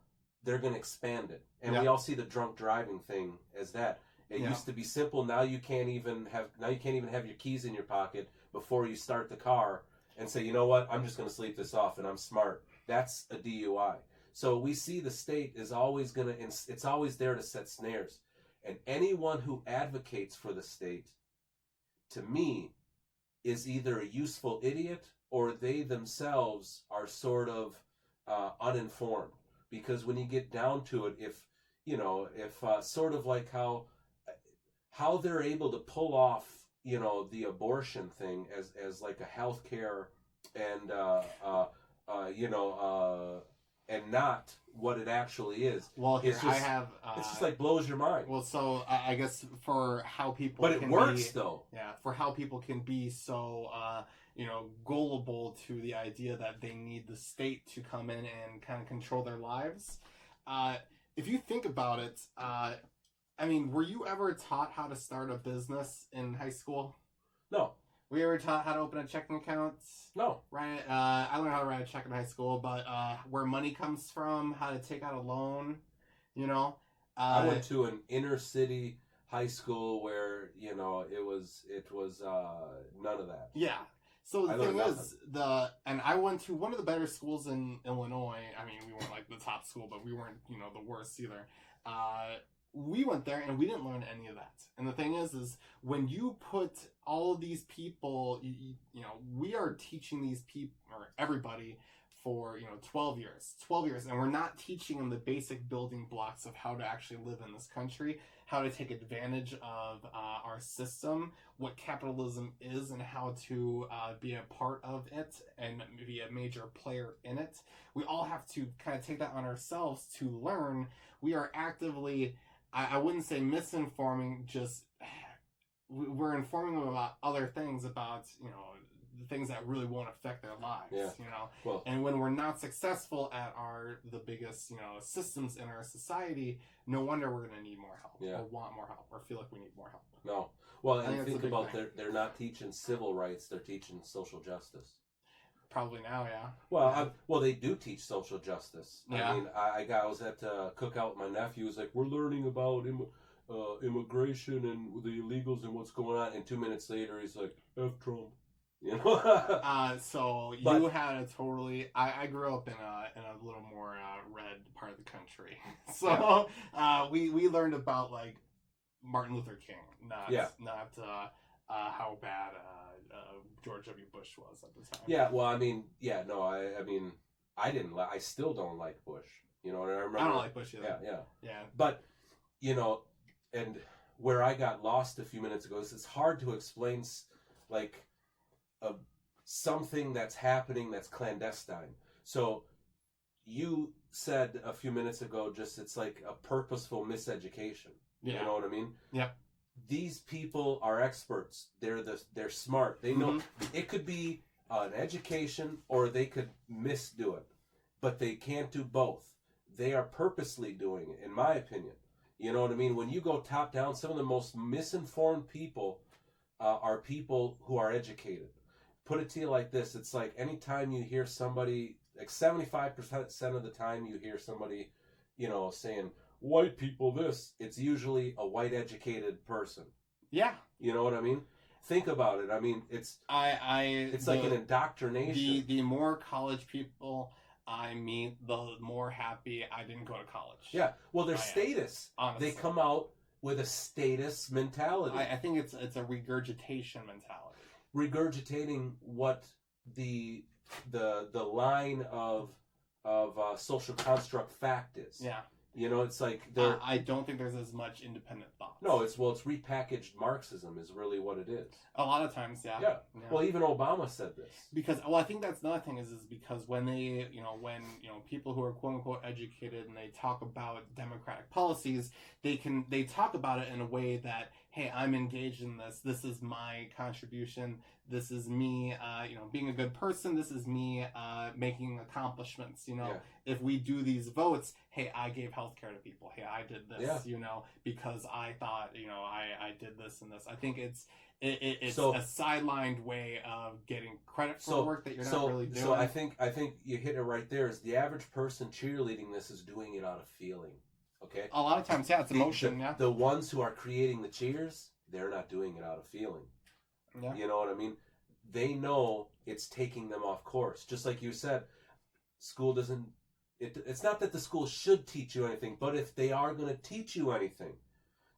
they're going to expand it. And we all see the drunk driving thing as that. It used to be simple. Now you can't even have your keys in your pocket before you start the car and say, you know what, I'm just going to sleep this off and I'm smart. That's a DUI. So we see the state is always it's always there to set snares. And anyone who advocates for the state, to me, is either a useful idiot or they themselves are sort of uninformed. Because when you get down to it, if sort of like how they're able to pull off, the abortion thing as like a healthcare and and not what it actually is. Well, here it's just, I have. It's just like blows your mind. Well, so I guess for how people. But it works though. Yeah, for how people can be so gullible to the idea that they need the state to come in and kind of control their lives. If you think about it, were you ever taught how to start a business in high school? No. Were you ever taught how to open a checking account? No. Right. I learned how to write a check in high school, but where money comes from, how to take out a loan, I went to an inner city high school where it was none of that. Yeah. So the thing is, and I went to one of the better schools in Illinois. I mean, we weren't like the top school, but we weren't the worst either. We went there and we didn't learn any of that. And the thing is when you put all of these people, we are teaching these people or everybody for 12 years, and we're not teaching them the basic building blocks of how to actually live in this country, how to take advantage of our system, what capitalism is, and how to be a part of it and be a major player in it. We all have to kind of take that on ourselves to learn. We are actively, I wouldn't say misinforming, just we're informing them about other things, about the things that really won't affect their lives. Well, and when we're not successful at the biggest systems in our society, no wonder we're going to need more help, or want more help, or feel like we need more help. No. Well, and think about they're not teaching civil rights; they're teaching social justice. Probably now, yeah. Well, they do teach social justice. Yeah. I mean, I was at cookout with my nephew. He was like, "We're learning about immigration and the illegals and what's going on." And 2 minutes later, he's like, "F Trump." You know. So you But- had a totally. I grew up in a little more red part of the country, so we learned about like Martin Luther King, not how bad George W. Bush was at the time. Yeah, well, I mean, yeah, no, I mean, I still don't like Bush. You know, and I remember. I don't like Bush either. Yeah. But, you know, and where I got lost a few minutes ago is it's hard to explain, like, something that's happening that's clandestine. So, you said a few minutes ago, just it's like a purposeful miseducation. Yeah. You know what I mean? Yep. These people are experts. They're smart. They know it could be an education or they could misdo it, but they can't do both. They are purposely doing it, in my opinion. You know what I mean? When you go top down, some of the most misinformed people are people who are educated. Put it to you like this: it's like anytime you hear somebody, like 75% of the time you hear somebody, you know, saying white people this, it's usually a white educated person. Yeah. You know what I mean? Think about it. I mean, it's like an indoctrination. The more college people I meet, the more happy I didn't go to college. Yeah. Well, their status. Honestly. They come out with a status mentality. I think it's a regurgitation mentality. Regurgitating what the line of social construct fact is. Yeah. You know, it's like I don't think there's as much independent thought. No, it's repackaged Marxism is really what it is. A lot of times, yeah. Yeah. Well, even Obama said this. Because I think that's another thing is because when they, when people who are quote unquote educated and they talk about democratic policies, they talk about it in a way that, hey, I'm engaged in this. This is my contribution. This is me, being a good person. This is me making accomplishments. If we do these votes, hey, I gave healthcare to people. Hey, I did this. Because I thought, I did this and this. I think it's a sidelined way of getting credit for work that you're not really doing. So I think you hit it right there. Is the average person cheerleading this is doing it out of feeling. Okay. A lot of times, yeah, it's emotion. The ones who are creating the cheers, they're not doing it out of feeling. Yeah. You know what I mean? They know it's taking them off course. Just like you said, school doesn't. It's not that the school should teach you anything, but if they are going to teach you anything,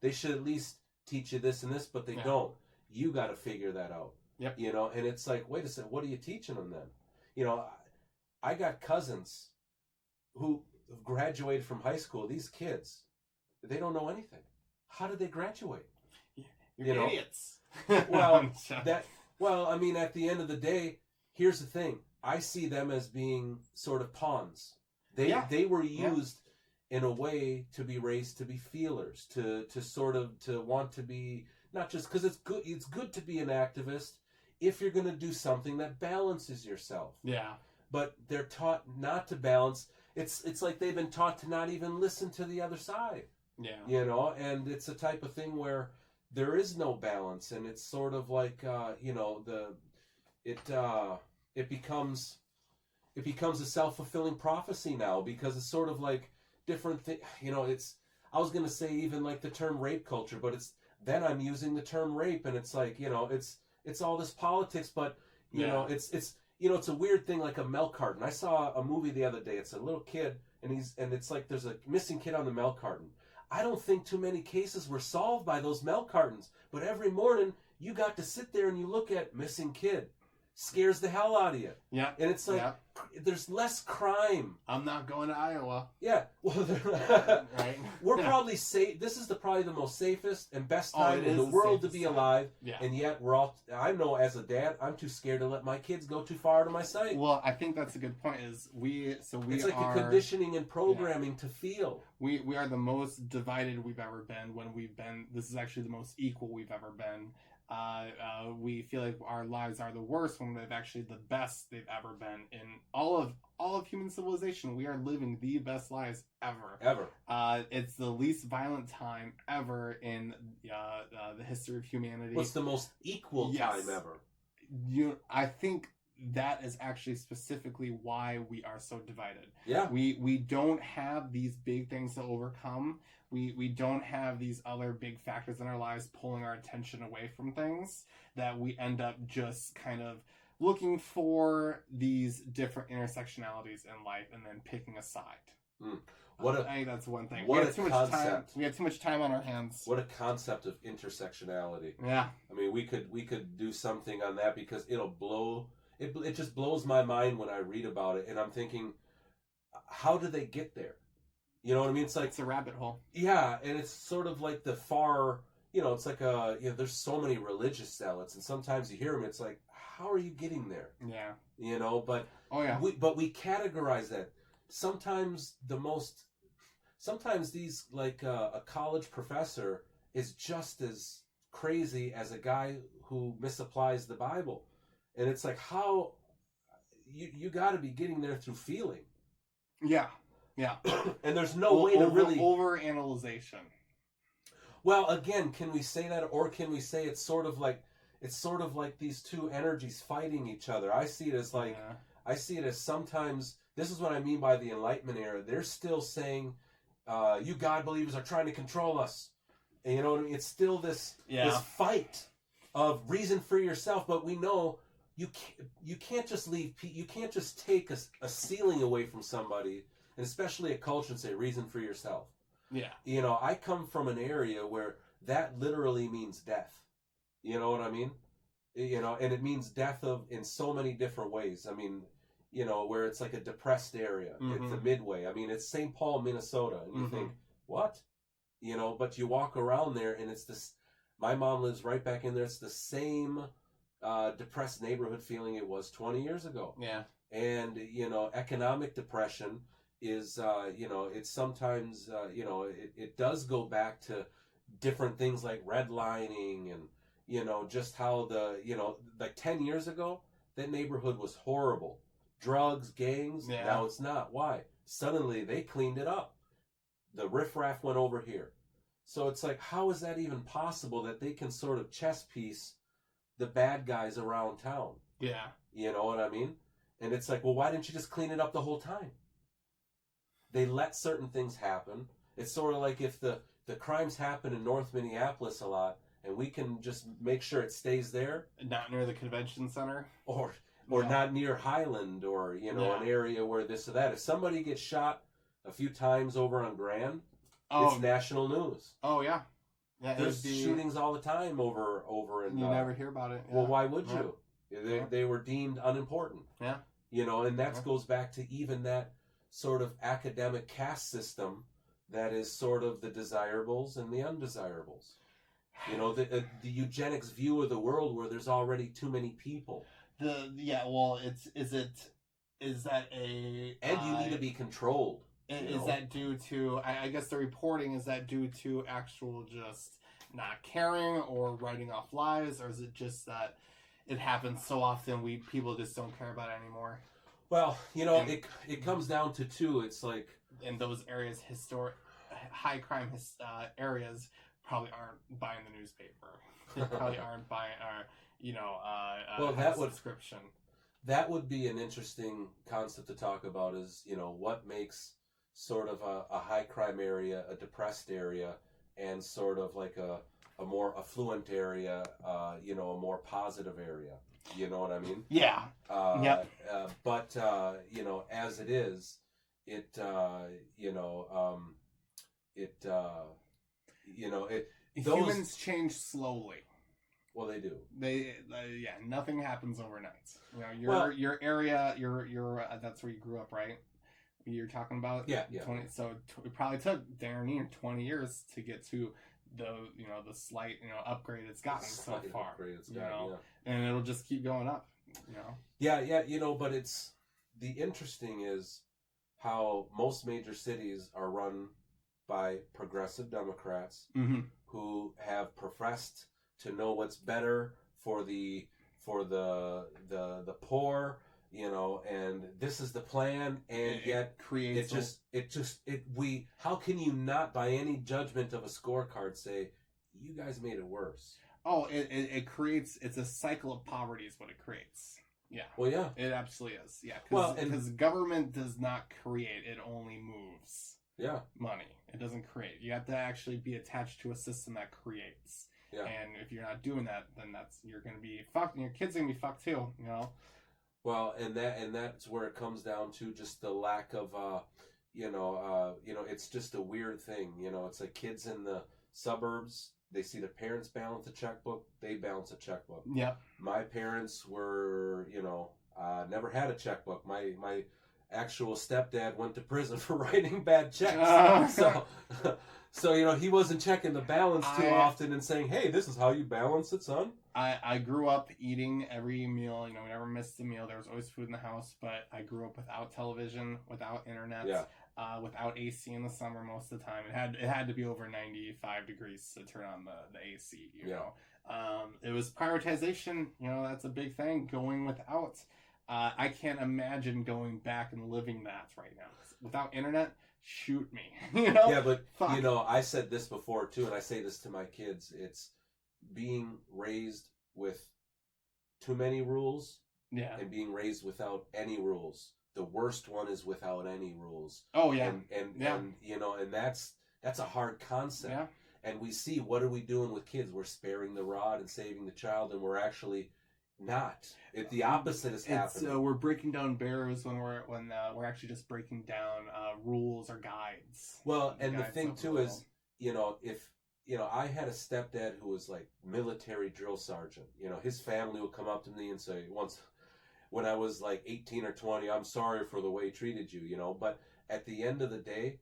they should at least teach you this and this. But they don't. You got to figure that out. Yep. And it's like, wait a second, what are you teaching them then? I got cousins who graduated from high school. These kids, they don't know anything. How did they graduate? You're idiots. Well, I mean, at the end of the day, here's the thing. I see them as being sort of pawns. They were used in a way to be raised to be feelers, to want to be, not just because it's good to be an activist if you're going to do something that balances yourself. Yeah. But they're taught not to balance. It's like they've been taught to not even listen to the other side. Yeah. And it's a type of thing where there is no balance, and it's sort of like it becomes a self-fulfilling prophecy now, because it's sort of like different thing. I was gonna say even like the term rape culture, but then I'm using the term rape, and it's like it's all this politics, but it's a weird thing, like a milk carton. I saw a movie the other day. It's a little kid, and it's like there's a missing kid on the milk carton. I don't think too many cases were solved by those milk cartons, but every morning you got to sit there and you look at missing kid. Scares the hell out of you. Yeah. And it's like, there's less crime. I'm not going to Iowa. Yeah. Well, right. We're probably safe. This is probably the most safest and best time in the world to be alive. Yeah. And yet I know as a dad, I'm too scared to let my kids go too far to my sight. Well, I think that's a good point. It's like a conditioning and programming to feel. We are the most divided we've ever been this is actually the most equal we've ever been. We feel like our lives are the worst when they've actually the best they've ever been in all of human civilization. We are living the best lives ever. It's the least violent time ever in the history of humanity. What's the most equal time ever? I think that is actually specifically why we are so divided. Yeah. We don't have these big things to overcome. We don't have these other big factors in our lives pulling our attention away from things, that we end up just kind of looking for these different intersectionalities in life and then picking a side. I think that's one thing. What we have too much time. concept. We have too much time on our hands. What a concept of intersectionality. Yeah. I mean, we could do something on that, because it'll blow. It just blows my mind when I read about it, and I'm thinking, how do they get there? You know what I mean? It's like, It's a rabbit hole. yeah, and it's sort of like the far. It's like there's so many religious zealots, and sometimes you hear them, it's like, how are you getting there? Yeah. But Oh yeah. we categorize that. Sometimes these, like a college professor is just as crazy as a guy who misapplies the Bible, and it's like, how you got to be getting there through feeling. Yeah. Yeah. And there's no way to really overanalyzation. Well, again, can we say that, or can we say it's sort of like these two energies fighting each other? I see it as like, Yeah. I see it as sometimes, this is what I mean by the Enlightenment era. They're still saying, you God believers are trying to control us. And you know what I mean? It's still this fight of reason for yourself, but we know you can't just leave, you can't just take a ceiling away from somebody, and especially a culture, and say reason for yourself. Yeah. I come from an area where that literally means death. You know what I mean? And it means death in so many different ways. I mean, where it's like a depressed area. Mm-hmm. It's a midway. I mean, it's St. Paul, Minnesota. And you Mm-hmm. think, what? But you walk around there, and it's this, my mom lives right back in there. It's the same depressed neighborhood feeling it was 20 years ago. Yeah. And, economic depression is, it's sometimes, it does go back to different things like redlining and, just how like 10 years ago, that neighborhood was horrible. Drugs, gangs. Yeah. Now it's not. Why? Suddenly they cleaned it up. The riffraff went over here. So it's like, how is that even possible that they can sort of chess piece the bad guys around town? Yeah. You know what I mean? And it's like, well, why didn't you just clean it up the whole time? They let certain things happen. It's sort of like if the crimes happen in North Minneapolis a lot, and we can just make sure it stays there. Not near the convention center. Or Yeah. not near Highland, or, Yeah. an area where this or that. If somebody gets shot a few times over on Grand, Oh. it's national news. Oh yeah. Yeah. There's shootings all the time over in... You never hear about it. Well, Yeah. why would Yeah. you? They, Yeah. they were deemed unimportant. Yeah. And that Yeah. goes back to even that sort of academic caste system that is sort of the desirables and the undesirables. The eugenics view of the world where there's already too many people. Well, is that a... And you need to be controlled. Is that due to, I guess the reporting, is that due to actual just not caring or writing off lies, or is it just that it happens so often people just don't care about it anymore? Well, it comes down to two. It's like... In those areas, high crime areas probably aren't buying the newspaper. They probably aren't buying subscription. That would be an interesting concept to talk about, is, what makes sort of a high crime area a depressed area, and sort of like a more affluent area, a more positive area. You know what I mean? Yeah. Yep. But as it is, Humans change slowly. Well, they do. Nothing happens overnight. Your area, that's where you grew up, right? You're talking about? Yeah. 20, so it probably took darn near 20 years to get to the slight upgrade it's gotten so far. And it'll just keep going up. Yeah. But it's the interesting is how most major cities are run by progressive Democrats who have professed to know what's better for the poor, and this is the plan, and yet how can you not, by any judgment of a scorecard, say you guys made it worse? Oh, it creates, it's a cycle of poverty is what it creates. Yeah. Well, yeah. It absolutely is. Yeah. Well, and- Because government does not create, it only moves Yeah. money. It doesn't create. You have to actually be attached to a system that creates. Yeah. And if you're not doing that, then you're going to be fucked, and your kids are going to be fucked too, you know? Well, and that's where it comes down to just the lack of, it's just a weird thing. You know, it's like kids in the suburbs, they see their parents balance a checkbook, they balance a checkbook. Yep. My parents were, never had a checkbook. My actual stepdad went to prison for writing bad checks. So he wasn't checking the balance too often and saying, hey, this is how you balance it, son. I grew up eating every meal. We never missed a meal. There was always food in the house, but I grew up without television, without internet, without AC in the summer most of the time. It had to be over 95 degrees to turn on the AC, you know. It was prioritization, that's a big thing, going without. I can't imagine going back and living that right now. Without internet, shoot me. Yeah, but Fuck. I said this before too, and I say this to my kids. It's being raised with too many rules and being raised without any rules. The worst one is without any rules. Oh yeah. And that's a hard concept. Yeah. And we see, what are we doing with kids? We're sparing the rod and saving the child, and we're actually not. The opposite is happening. We're breaking down barriers when we're actually just breaking down rules or guides. Well, and the thing too is, if I had a stepdad who was like military drill sergeant. His family would come up to me and say, once when I was like 18 or 20, I'm sorry for the way he treated you, but at the end of the day,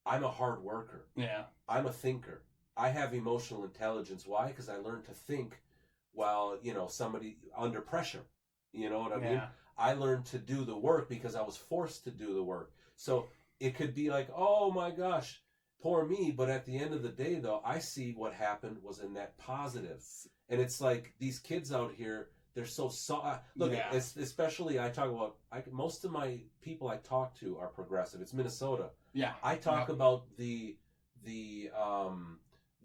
I'm a hard worker. Yeah. I'm a thinker. I have emotional intelligence. Why? Because I learned to think while, somebody under pressure. You know what I mean? I learned to do the work because I was forced to do the work. So it could be like, oh my gosh, poor me. But at the end of the day, though, I see what happened was a net positive. And it's like these kids out here, they're so look, especially I talk about, most of my people I talk to are progressive. It's Minnesota. Yeah. I talk about the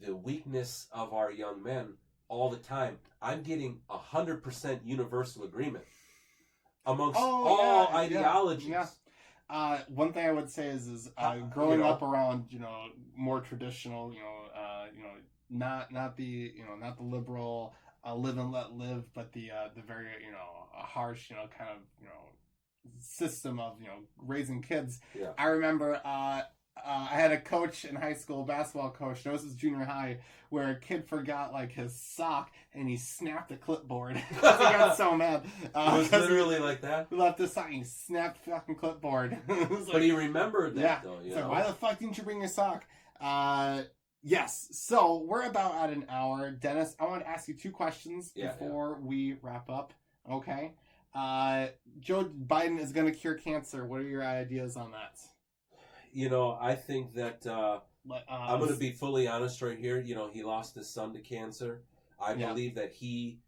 weakness of our young men all the time. I'm getting 100% universal agreement amongst all ideologies. Yeah. One thing I would say is growing up around more traditional, not the liberal live and let live, but the very harsh kind of system of raising kids. Yeah. I remember I had a coach in high school, basketball coach. This was junior high, where a kid forgot like his sock and he snapped a clipboard. He got so mad. It was literally like that. He left his sock. And he snapped the fucking clipboard. But he remembered that though. So why the fuck didn't you bring your sock? Yes. So we're about at an hour. Dennis, I want to ask you two questions before we wrap up. Okay. Joe Biden is going to cure cancer. What are your ideas on that? I think that I'm going to be fully honest right here. He lost his son to cancer. I believe that he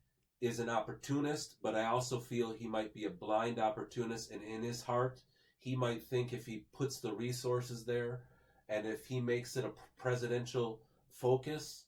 is an opportunist, but I also feel he might be a blind opportunist. And in his heart, he might think if he puts the resources there and if he makes it a presidential focus,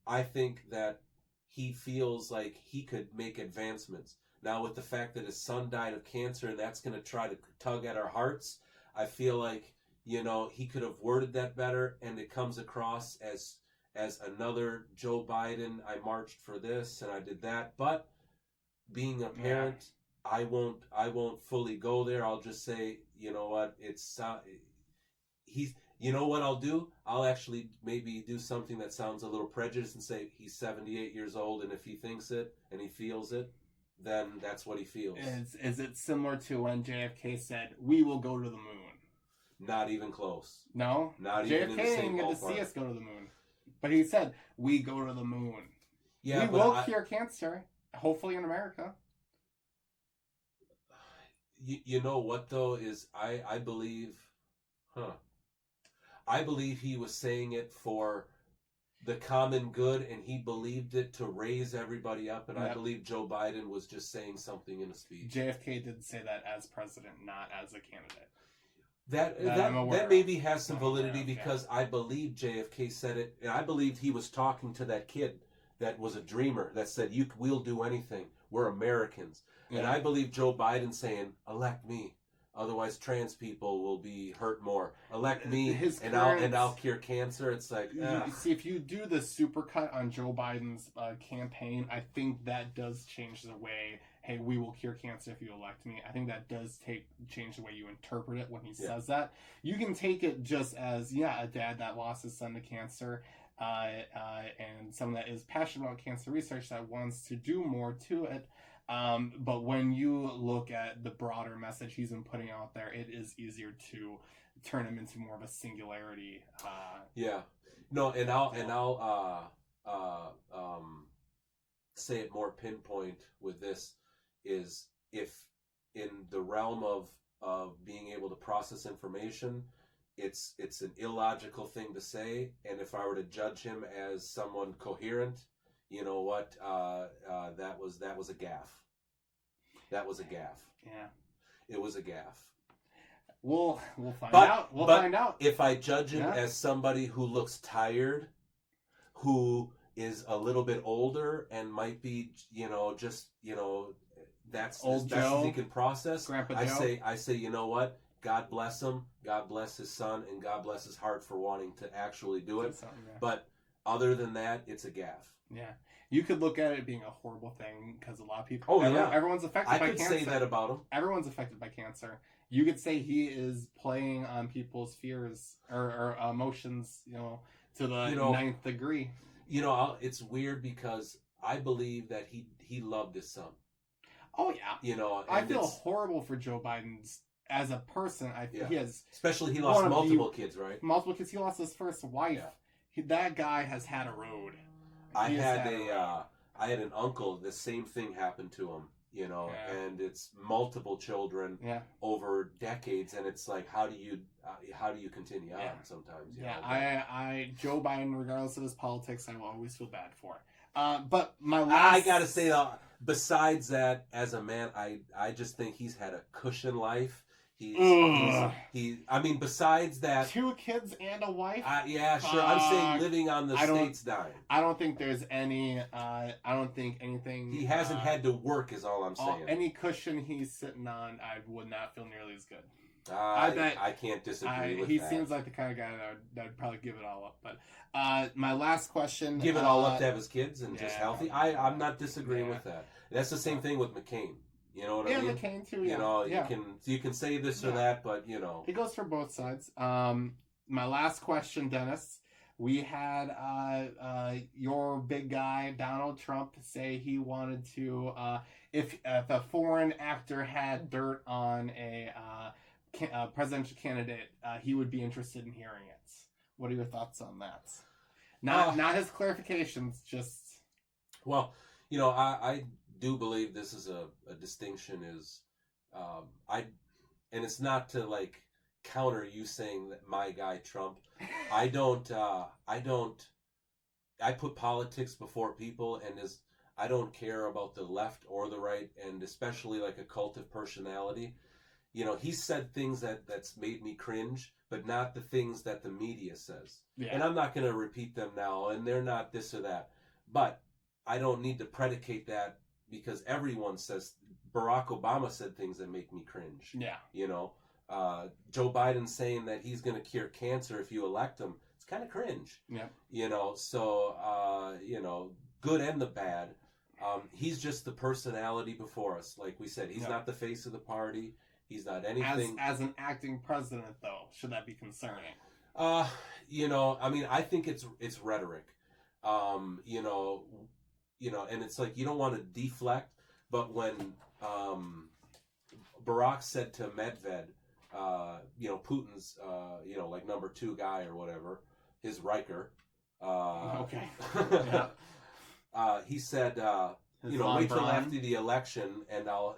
I think that he feels like he could make advancements. Now, with the fact that his son died of cancer and that's going to try to tug at our hearts, I feel like, he could have worded that better, and it comes across as another Joe Biden. I marched for this and I did that, but being a parent, I won't fully go there. I'll just say, you know what, what I'll do? I'll actually maybe do something that sounds a little prejudiced and say he's 78 years old, and if he thinks it and he feels it, then that's what he feels. Is it similar to when JFK said, "We will go to the moon"? Not even close. No? Not JFK even in the same didn't get to see ballpark. us go to the moon. But he said, "We go to the moon." Yeah, we will cure cancer, hopefully in America. You know what, though, is I believe... I believe he was saying it for the common good, and he believed it to raise everybody up, and I believe Joe Biden was just saying something in a speech. JFK did say that as president, not as a candidate. That maybe has some validity because I believe JFK said it, and I believed he was talking to that kid that was a dreamer that said, we'll do anything. We're Americans. And Yeah. I believe Joe Biden saying, elect me. Otherwise, trans people will be hurt more. Elect me, His and current- I'll cure cancer. It's like, You see, if you do the supercut on Joe Biden's campaign, I think that does change the way. Hey, we will cure cancer if you elect me. I think that does change the way you interpret it when he says that. You can take it just as a dad that lost his son to cancer, and someone that is passionate about cancer research that wants to do more to it. But when you look at the broader message he's been putting out there, it is easier to turn him into more of a singularity. No, and I'll say it more pinpoint with this is if in the realm of being able to process information, it's an illogical thing to say, and if I were to judge him as someone coherent, you know what, that was a gaffe. That was a gaffe. Yeah. It was a gaffe. We'll find out. We'll find out. If I judge him as somebody who looks tired, who is a little bit older and might be, that's Old as best Joe, as he can process. Grandpa I Joe. say, you know what? God bless him. God bless his son, and God bless his heart for wanting to actually do it. But other than that, it's a gaffe. Yeah. You could look at it being a horrible thing because a lot of people. Everyone's affected by cancer. I could say that about him. Everyone's affected by cancer. You could say he is playing on people's fears or emotions, to the ninth degree. It's weird because I believe that he loved his son. Oh yeah. I feel horrible for Joe Biden as a person. He has, especially he lost multiple kids, right? Multiple kids. He lost his first wife. That guy has had a road. I had an uncle. The same thing happened to him. And it's multiple children over decades, and it's like, how do you continue on sometimes? Joe Biden, regardless of his politics, I will always feel bad for. But I gotta say, besides that, as a man, I just think he's had a cushion life. Besides that, 2 kids and a wife. Sure. I'm saying living on the state's dime. I don't think there's any. I don't think anything. He hasn't had to work, is all I'm saying. Any cushion he's sitting on, I would not feel nearly as good. I can't disagree with that. He seems like the kind of guy that would probably give it all up. But my last question: give it all up to have his kids and just healthy. I'm not disagreeing with that. That's the same thing with McCain. You know what I mean? Yeah, McCain too. You can say this or that, but he goes for both sides. My last question, Dennis. We had your big guy Donald Trump say he wanted to, if a foreign actor had dirt on a presidential candidate, he would be interested in hearing it. What are your thoughts on that? Not his clarifications, just. Well, I do believe this is a distinction is, and it's not to like counter you saying that my guy Trump. I put politics before people, and I don't care about the left or the right, and especially like a cult of personality. He said things that's made me cringe, but not the things that the media says. Yeah. And I'm not going to repeat them now, and they're not this or that. But I don't need to predicate that because everyone says. Barack Obama said things that make me cringe. Yeah. Joe Biden saying that he's going to cure cancer if you elect him. It's kind of cringe. Yeah. So, good and the bad. He's just the personality before us. Like we said, he's not the face of the party. He's not anything. As an acting president, though, should that be concerning? I think it's rhetoric. And it's like you don't want to deflect, but when Barack said to Medved, Putin's, like number 2 guy or whatever, his Riker. Okay. He said, wait till after the election, and I'll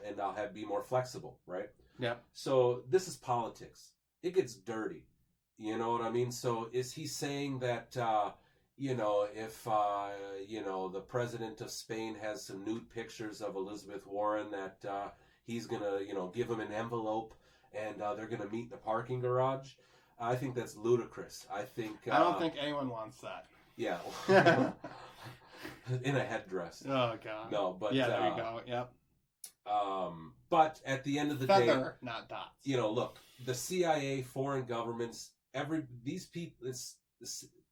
be more flexible, right? Yeah. So this is politics. It gets dirty. You know what I mean? So is he saying that? If the president of Spain has some nude pictures of Elizabeth Warren, that he's gonna, give him an envelope, and they're gonna meet in the parking garage. I think that's ludicrous. I don't think anyone wants that. Yeah. in a headdress. Oh god. No, but yeah, there you go. Yep. But at the end of the day, Feather, not dots. you know, look, the CIA, foreign governments, these people, this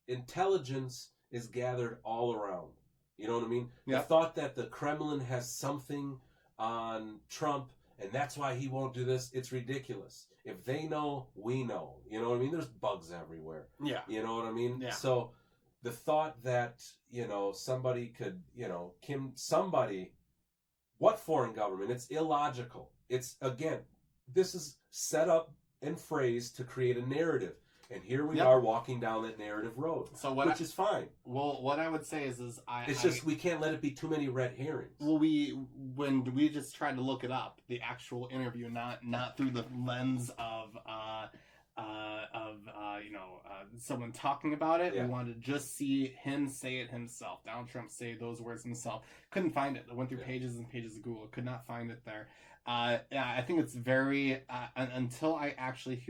intelligence is gathered all around. You know what I mean? Yeah. The thought that the Kremlin has something on Trump and that's why he won't do this, it's ridiculous. If they know, we know. You know what I mean? There's bugs everywhere. Yeah. You know what I mean? Yeah. So the thought that, you know, somebody could, you know, what foreign government? It's illogical. It's, again, this is set up and phrased to create a narrative. And here we are walking down that narrative road, so which is fine. Well, what I would say is it's just we can't let it be too many red herrings. Well, when we just tried to look it up, the actual interview, not through the lens of someone talking about it. Yeah. We wanted to just see him say it himself. Donald Trump say those words himself. Couldn't find it. I went through pages and pages of Google. Could not find it there. I think it's very until I actually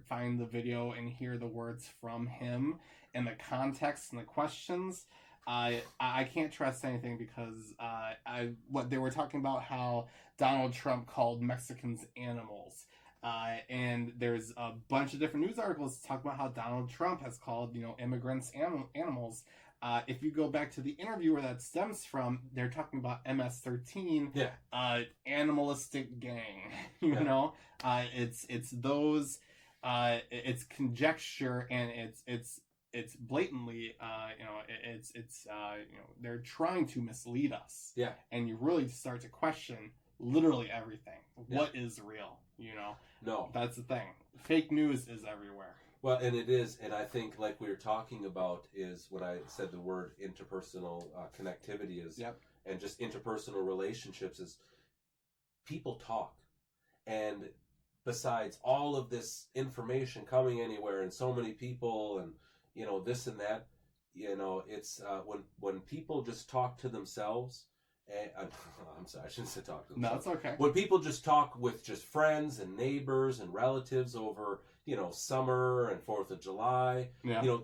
find the video and hear the words from him and the context and the questions. I can't trust anything because what they were talking about how Donald Trump called Mexicans animals. And there's a bunch of different news articles talking about how Donald Trump has called, immigrants animals. If you go back to the interview where that stems from, they're talking about MS-13, animalistic gang. You know, it's those, it's conjecture and it's blatantly, they're trying to mislead us. Yeah, and you really start to question literally everything. What is real? No, that's the thing. Fake news is everywhere. Well, and it is, and I think like we were talking about is when I said the word interpersonal connectivity is, and just interpersonal relationships is people talk, and besides all of this information coming anywhere and so many people and this and that, it's when people just talk to themselves. I'm sorry, I shouldn't say talk to themselves. No, it's okay. When people just talk with just friends and neighbors and relatives over, summer and 4th of July,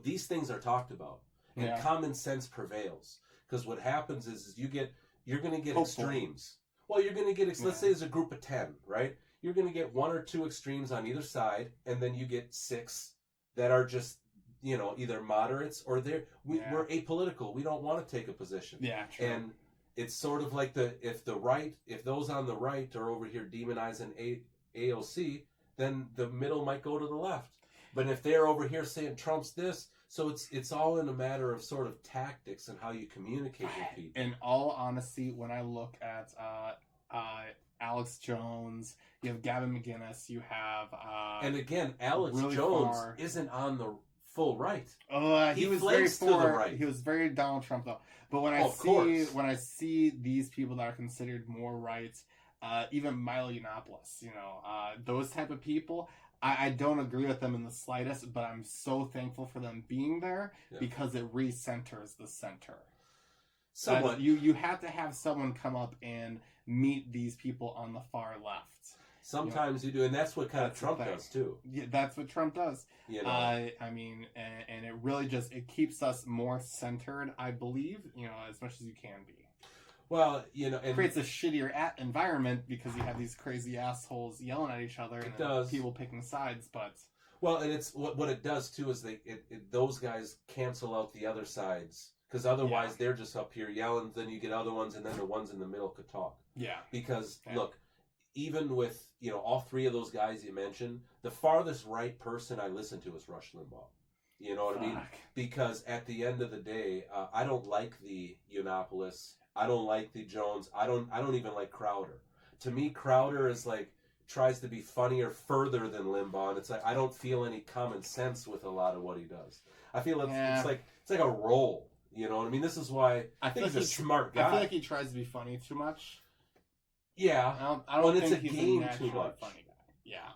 these things are talked about. And common sense prevails. Because what happens is you're going to get extremes. Well, you're going to get, let's say there's a group of 10, right? You're going to get 1 or 2 extremes on either side, and then you get 6 that are just, either moderates or we're apolitical. We don't want to take a position. Yeah, true. And it's sort of like if those on the right are over here demonizing AOC, then the middle might go to the left. But if they're over here saying Trump's this, so it's all in a matter of sort of tactics and how you communicate with people. In all honesty, when I look at Alex Jones, you have Gavin McInnes, you have and again, Alex really Jones isn't on the full right. He was very to the right. He was very Donald Trump though. But when I see these people that are considered more right, even Milo Yiannopoulos, those type of people, I don't agree with them in the slightest. But I'm so thankful for them being there because it recenters the center. Somewhat. You have to have someone come up and meet these people on the far left. Sometimes you do, and that's what kind of Trump does too. Yeah, that's what Trump does. I mean, and it really it keeps us more centered, I believe, as much as you can be. Well, It creates a shittier environment because you have these crazy assholes yelling at each other and people picking sides, but... Well, and it's what it does too is those guys cancel out the other sides because otherwise they're just up here yelling, then you get other ones, and then the ones in the middle could talk. Yeah. Because, look, even with, all 3 of those guys you mentioned, the farthest right person I listen to is Rush Limbaugh. You know what I mean? Because at the end of the day, I don't like the Yiannopoulos. I don't like the Jones. I don't even like Crowder. To me, Crowder is like tries to be funnier further than Limbaugh, and it's like I don't feel any common sense with a lot of what he does. I feel it's like a role. You know what I mean? This is why I think he's a smart guy. I feel like he tries to be funny too much. Yeah, I don't think it's a he's game a too much. Funny guy. Yeah.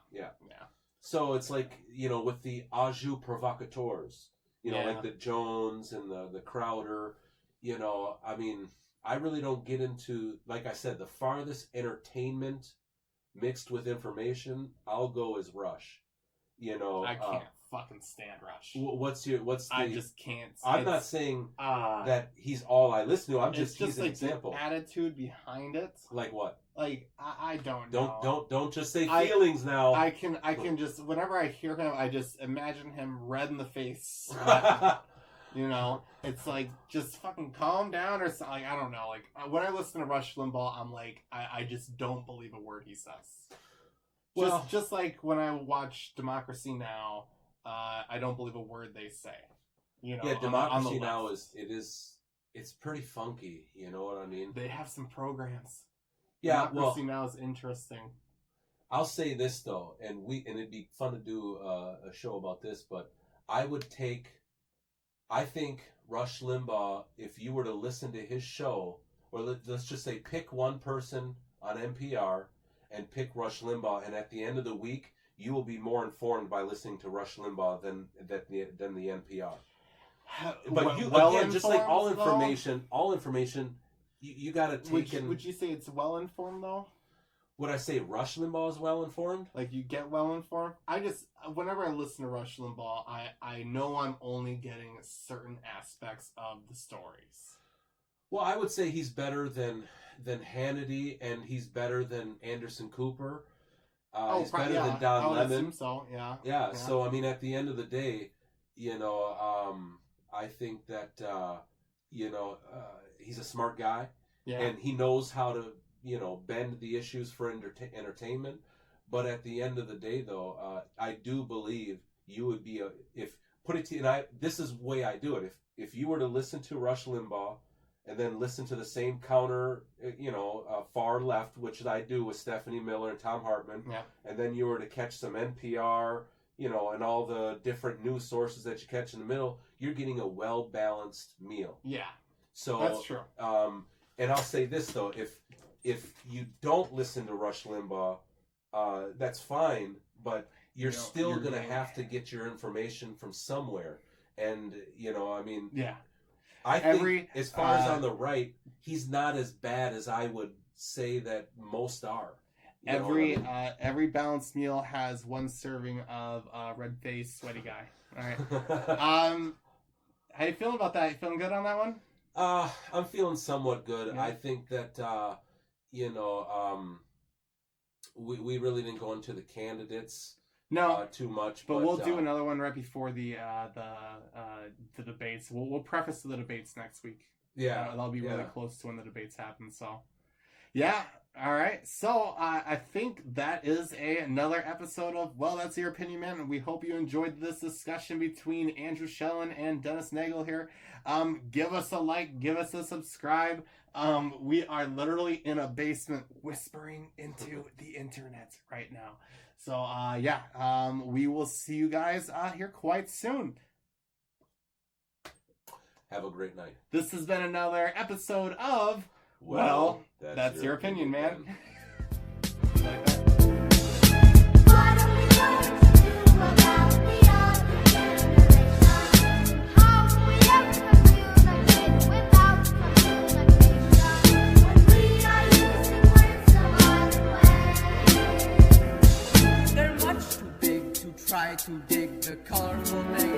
So it's like with the aju provocateurs, like the Jones and the Crowder. I mean, I really don't get into, like I said, the farthest entertainment mixed with information. I'll go as Rush. I can't fucking stand Rush. What's the? I just can't. I'm not saying that that he's all I listen to. I'm it's just just an like example. the attitude behind it. Like what? Like I don't know. Don't just say feelings now. I can just whenever I hear him, I just imagine him red in the face. You know, it's like just fucking calm down or something. Like, I don't know. Like when I listen to Rush Limbaugh, I'm like I just don't believe a word he says. Well, Just like when I watch Democracy Now, I don't believe a word they say. You know, yeah, Democracy on the Now left. it's pretty funky. You know what I mean? They have some programs. Yeah, Democracy Now is interesting. I'll say this though, and it'd be fun to do a show about this, but I think Rush Limbaugh, if you were to listen to his show, or let's just say pick one person on NPR and pick Rush Limbaugh, and at the end of the week, you will be more informed by listening to Rush Limbaugh than the NPR. But again, just like all information, you got to take in. Would you say it's well informed though? Would I say Rush Limbaugh is well informed? Like you get well informed? Whenever I listen to Rush Limbaugh, I know I'm only getting certain aspects of the stories. Well, I would say he's better than Hannity, and he's better than Anderson Cooper. He's better than Don I would Lemon. assume so, yeah. Yeah. So I mean, at the end of the day, you know, I think that he's a smart guy, and he knows how to bend the issues for entertainment. But at the end of the day, though, I do believe you would be this is the way I do it. If you were to listen to Rush Limbaugh and then listen to the same counter, far left, which I do with Stephanie Miller and Tom Hartman, and then you were to catch some NPR, and all the different news sources that you catch in the middle, you're getting a well-balanced meal. Yeah, so that's true. And I'll say this, though, if you don't listen to Rush Limbaugh, that's fine, but you're still going to have to get your information from somewhere. And, I mean... Yeah. I think as far as on the right, he's not as bad as I would say that most are. Every balanced meal has one serving of red-faced, sweaty guy. All right. How you feeling about that? You feeling good on that one? I'm feeling somewhat good. Yeah. I think that we really didn't go into the candidates too much, but we'll do another one right before the debates. We'll preface the debates next week. Yeah, that'll be really close to when the debates happen. So, yeah. All right. So I think that is another episode of Well, That's Your Opinion, Man. And we hope you enjoyed this discussion between Andrew Shellen and Dennis Nagel here. Give us a like, give us a subscribe. We are literally in a basement whispering into the internet right now. So, we will see you guys here quite soon. Have a great night. This has been another episode of Well, that's your opinion, man. They're much too big to try to dig the colorful thing.